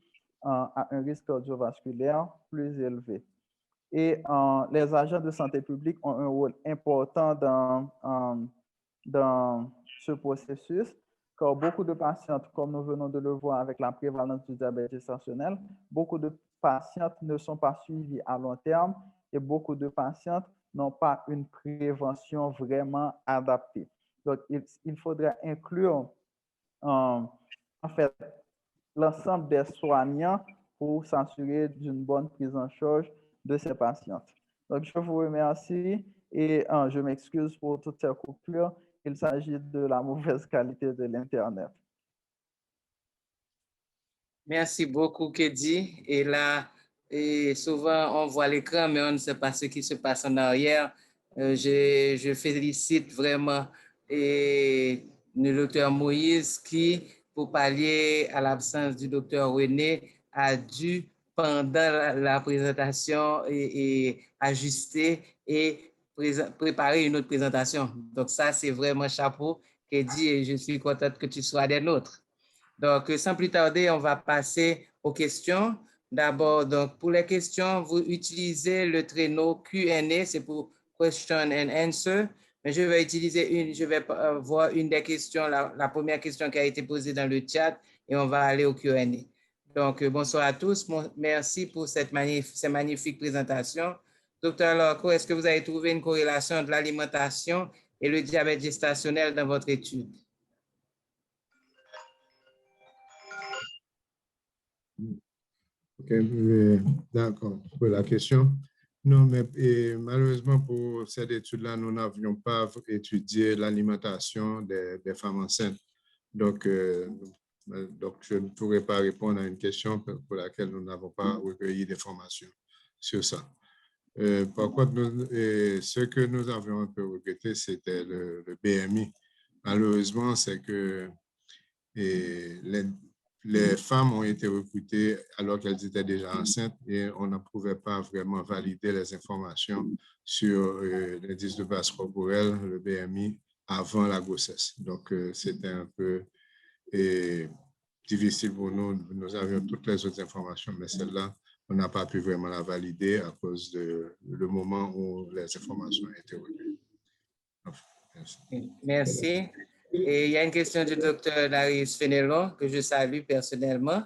à un risque cardiovasculaire plus élevé. Et les agents de santé publique ont un rôle important dans ce processus, car beaucoup de patientes, comme nous venons de le voir avec la prévalence du diabète gestationnel, beaucoup de patientes ne sont pas suivies à long terme et beaucoup de patientes n'ont pas une prévention vraiment adaptée. Donc, il faudrait inclure en fait l'ensemble des soignants pour s'assurer d'une bonne prise en charge de ces patientes. Donc, je vous remercie et je m'excuse pour toutes ces coupures. Il s'agit de la mauvaise qualité de l'Internet. Merci beaucoup, Kedi. Et là, souvent, on voit l'écran, mais on ne sait pas ce qui se passe en arrière. Je félicite vraiment le docteur Moïse qui, pour pallier à l'absence du docteur René, a dû, pendant la présentation, et ajuster et préparer une autre présentation. Donc ça, c'est vraiment chapeau, Kedi, et je suis contente que tu sois des nôtres. Donc, sans plus tarder, on va passer aux questions. D'abord, donc, pour les questions, vous utilisez le traîneau Q&A, c'est pour question and answer. Mais je vais voir une des questions, la première question qui a été posée dans le chat, et on va aller au Q&A. Donc, bonsoir à tous. Merci pour ces magnifiques présentations. Docteur Lorco, est-ce que vous avez trouvé une corrélation de l'alimentation et le diabète gestationnel dans votre étude? Ok, d'accord pour la question. Non, mais malheureusement pour cette étude-là, nous n'avions pas étudié l'alimentation des femmes enceintes. Donc, je ne pourrais pas répondre à une question pour laquelle nous n'avons pas recueilli d'informations sur ça. Par contre, ce que nous avions un peu regretté, c'était le BMI. Malheureusement, c'est que les femmes ont été recrutées alors qu'elles étaient déjà enceintes et on ne pouvait pas vraiment valider les informations sur l'indice de masse corporelle, le BMI, avant la grossesse. Donc, c'était un peu difficile pour nous. Nous avions toutes les autres informations, mais celle-là, on n'a pas pu vraiment la valider à cause de le moment où les informations ont été recueillies. Merci. Et il y a une question du docteur Darius Fenelon que je salue personnellement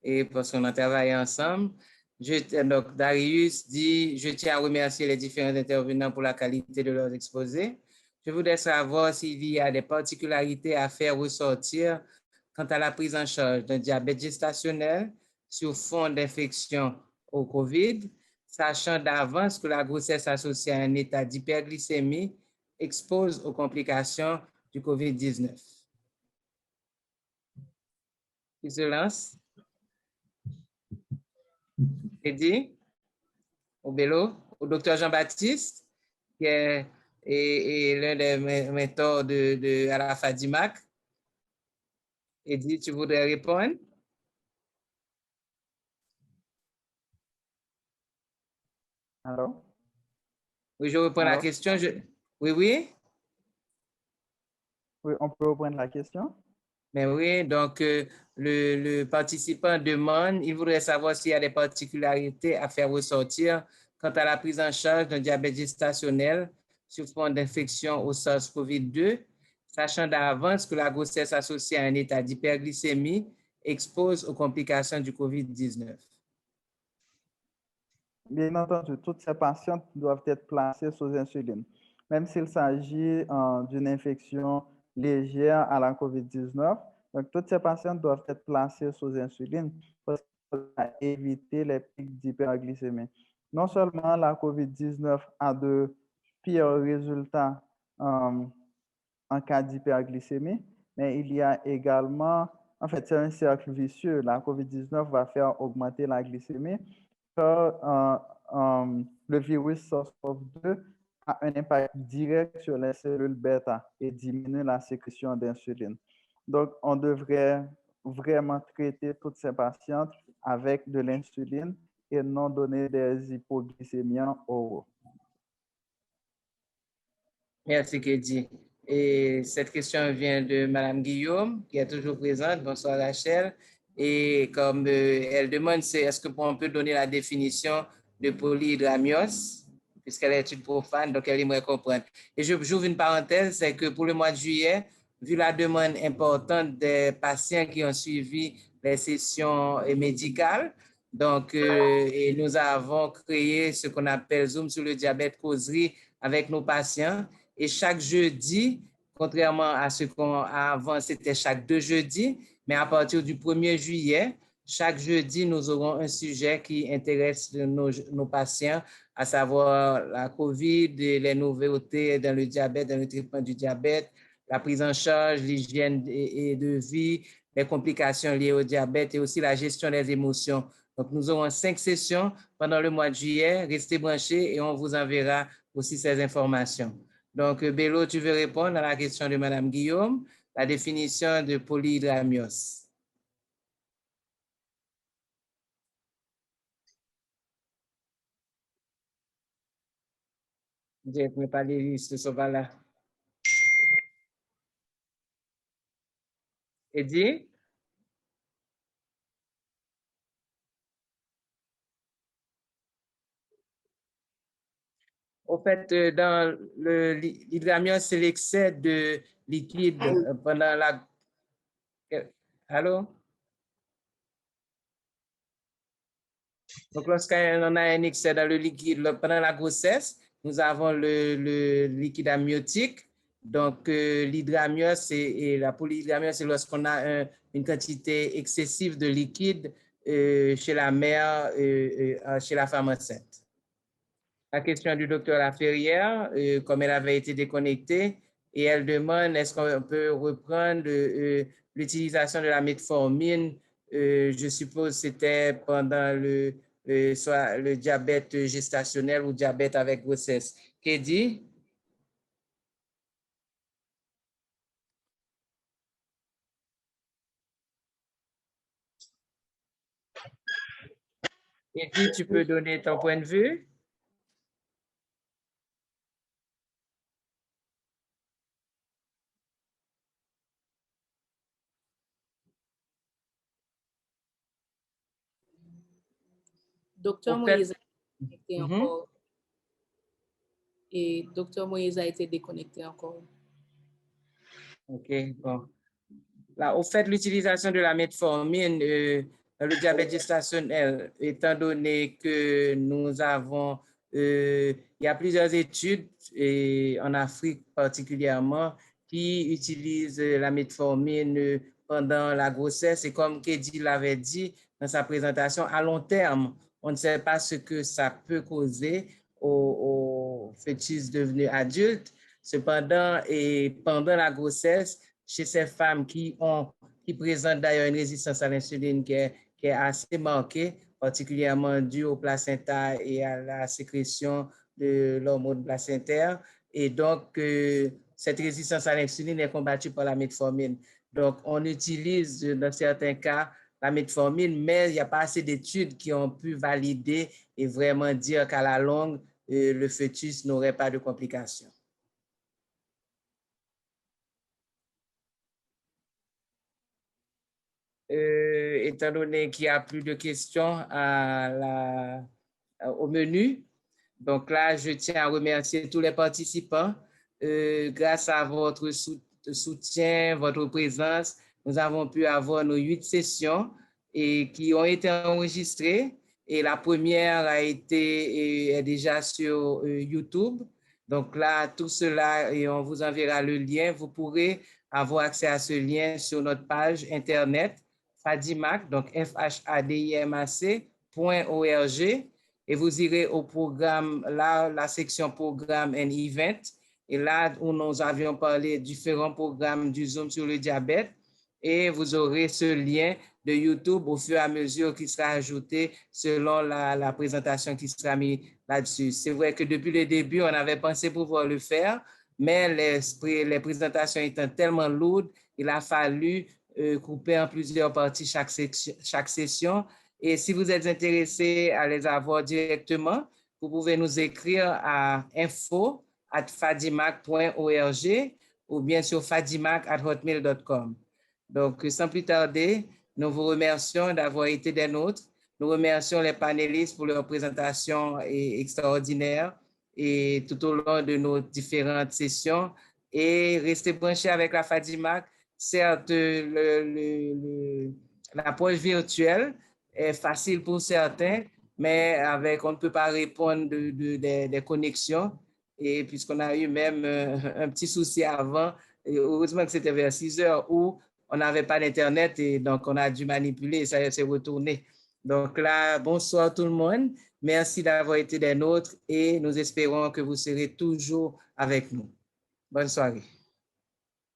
et parce qu'on a travaillé ensemble. Donc, Darius dit, je tiens à remercier les différents intervenants pour la qualité de leurs exposés. Je voudrais savoir s'il y a des particularités à faire ressortir quant à la prise en charge d'un diabète gestationnel sur fond d'infection au COVID, sachant d'avance que la grossesse associée à un état d'hyperglycémie expose aux complications du COVID-19. Qui se lance? Eddie? Obelo? Au docteur Jean-Baptiste, qui est l'un des mentors de Arafat Dimac. Eddie, tu voudrais répondre? Allô? Oui, je reprends la question. Oui, oui? Oui, on peut reprendre la question? Mais oui, donc le participant demande, il voudrait savoir s'il y a des particularités à faire ressortir quant à la prise en charge d'un diabète gestationnel sur fond d'infection au SARS-CoV-2, sachant d'avance que la grossesse associée à un état d'hyperglycémie expose aux complications du COVID-19. bien entendu, toutes ces patientes doivent être placées sous insuline. Même s'il s'agit d'une infection légère à la COVID-19, donc toutes ces patientes doivent être placées sous insuline pour éviter les pics d'hyperglycémie. Non seulement la COVID-19 a de pires résultats en cas d'hyperglycémie, mais il y a également, en fait, c'est un cercle vicieux. La COVID-19 va faire augmenter la glycémie. Le virus SARS-CoV-2 a un impact direct sur les cellules bêta et diminue la sécrétion d'insuline. Donc, on devrait vraiment traiter toutes ces patientes avec de l'insuline et non donner des hypoglycémiants oraux. Merci, Kedi. Et cette question vient de Mme Guillaume, qui est toujours présente. Bonsoir, Rachel. Et comme elle demande, c'est est-ce qu'on peut donner la définition de polyhydramiose, puisqu'elle est une profane, donc elle aimerait comprendre. Et j'ouvre une parenthèse, c'est que pour le mois de juillet, vu la demande importante des patients qui ont suivi les sessions médicales, donc, et nous avons créé ce qu'on appelle Zoom sur le diabète causerie avec nos patients. Et chaque jeudi, contrairement à ce qu'avant, c'était chaque 2 jeudis, mais à partir du 1er juillet, chaque jeudi, nous aurons un sujet qui intéresse nos patients, à savoir la COVID, les nouveautés dans le diabète, dans le traitement du diabète, la prise en charge, l'hygiène de vie, les complications liées au diabète et aussi la gestion des émotions. Donc, nous aurons 5 sessions pendant le mois de juillet. Restez branchés et on vous enverra aussi ces informations. Donc, Bello, tu veux répondre à la question de Mme Guillaume, la définition de polyhydramiose. Je ne peux pas les listes, ce là. Eddie? Au fait, dans l'hydramiose, c'est l'excès de liquide pendant la... Allô? Donc, lorsqu'on a un excès dans le liquide pendant la grossesse, nous avons le liquide amniotique. Donc, l'hydramiose et la polyhydramiose, c'est lorsqu'on a une quantité excessive de liquide chez la mère, chez la femme enceinte. La question du docteur Laferrière, comme elle avait été déconnectée, et elle demande est-ce qu'on peut reprendre l'utilisation de la metformine, je suppose c'était pendant soit le diabète gestationnel ou diabète avec grossesse. Kedi? Kedi, tu peux donner ton point de vue? Docteur Moïse a été déconnecté encore. Et Docteur Moïse a été déconnecté encore. OK, bon. Là, au fait, l'utilisation de la metformine, dans le diabète gestationnel, étant donné que nous avons, il y a plusieurs études, et en Afrique particulièrement, qui utilisent la metformine pendant la grossesse. Et comme Kedi l'avait dit dans sa présentation, à long terme, on ne sait pas ce que ça peut causer aux fœtus devenus adultes. Cependant, et pendant la grossesse, chez ces femmes qui présentent d'ailleurs une résistance à l'insuline qui est assez marquée, particulièrement due au placenta et à la sécrétion de l'hormone placentaire. Et donc, cette résistance à l'insuline est combattue par la metformine. Donc, on utilise dans certains cas la metformine, mais il n'y a pas assez d'études qui ont pu valider et vraiment dire qu'à la longue, le fœtus n'aurait pas de complications. Étant donné qu'il n'y a plus de questions au menu, donc là, je tiens à remercier tous les participants. Grâce à votre soutien, votre présence, nous avons pu avoir nos 8 sessions et qui ont été enregistrées Et la première est déjà sur YouTube. Donc là, tout cela, et on vous enverra le lien. Vous pourrez avoir accès à ce lien sur notre page Internet, Fadimac, donc FHADIMAC.org. Et vous irez au programme, là, la section Programme and Event. Et là, où nous avions parlé de différents programmes du Zoom sur le diabète. Et vous aurez ce lien de YouTube au fur et à mesure qui sera ajouté selon la présentation qui sera mise là-dessus. C'est vrai que depuis le début, on avait pensé pouvoir le faire, mais les présentations étant tellement lourdes, il a fallu couper en plusieurs parties chaque session. Et si vous êtes intéressé à les avoir directement, vous pouvez nous écrire à info@fadimac.org ou bien sur fadimac@hotmail.com. Donc, sans plus tarder, nous vous remercions d'avoir été des nôtres. Nous remercions les panélistes pour leur présentation extraordinaire et tout au long de nos différentes sessions. Et restez branchés avec la Fadimac. Certes, l'approche virtuelle est facile pour certains, mais on ne peut pas répondre des connexions. Et puisqu'on a eu même un petit souci avant, et heureusement que c'était vers 6 heures où on n'avait pas d'Internet et donc on a dû manipuler et ça s'est retourné. Donc là, bonsoir tout le monde. Merci d'avoir été des nôtres et nous espérons que vous serez toujours avec nous. Bonne soirée.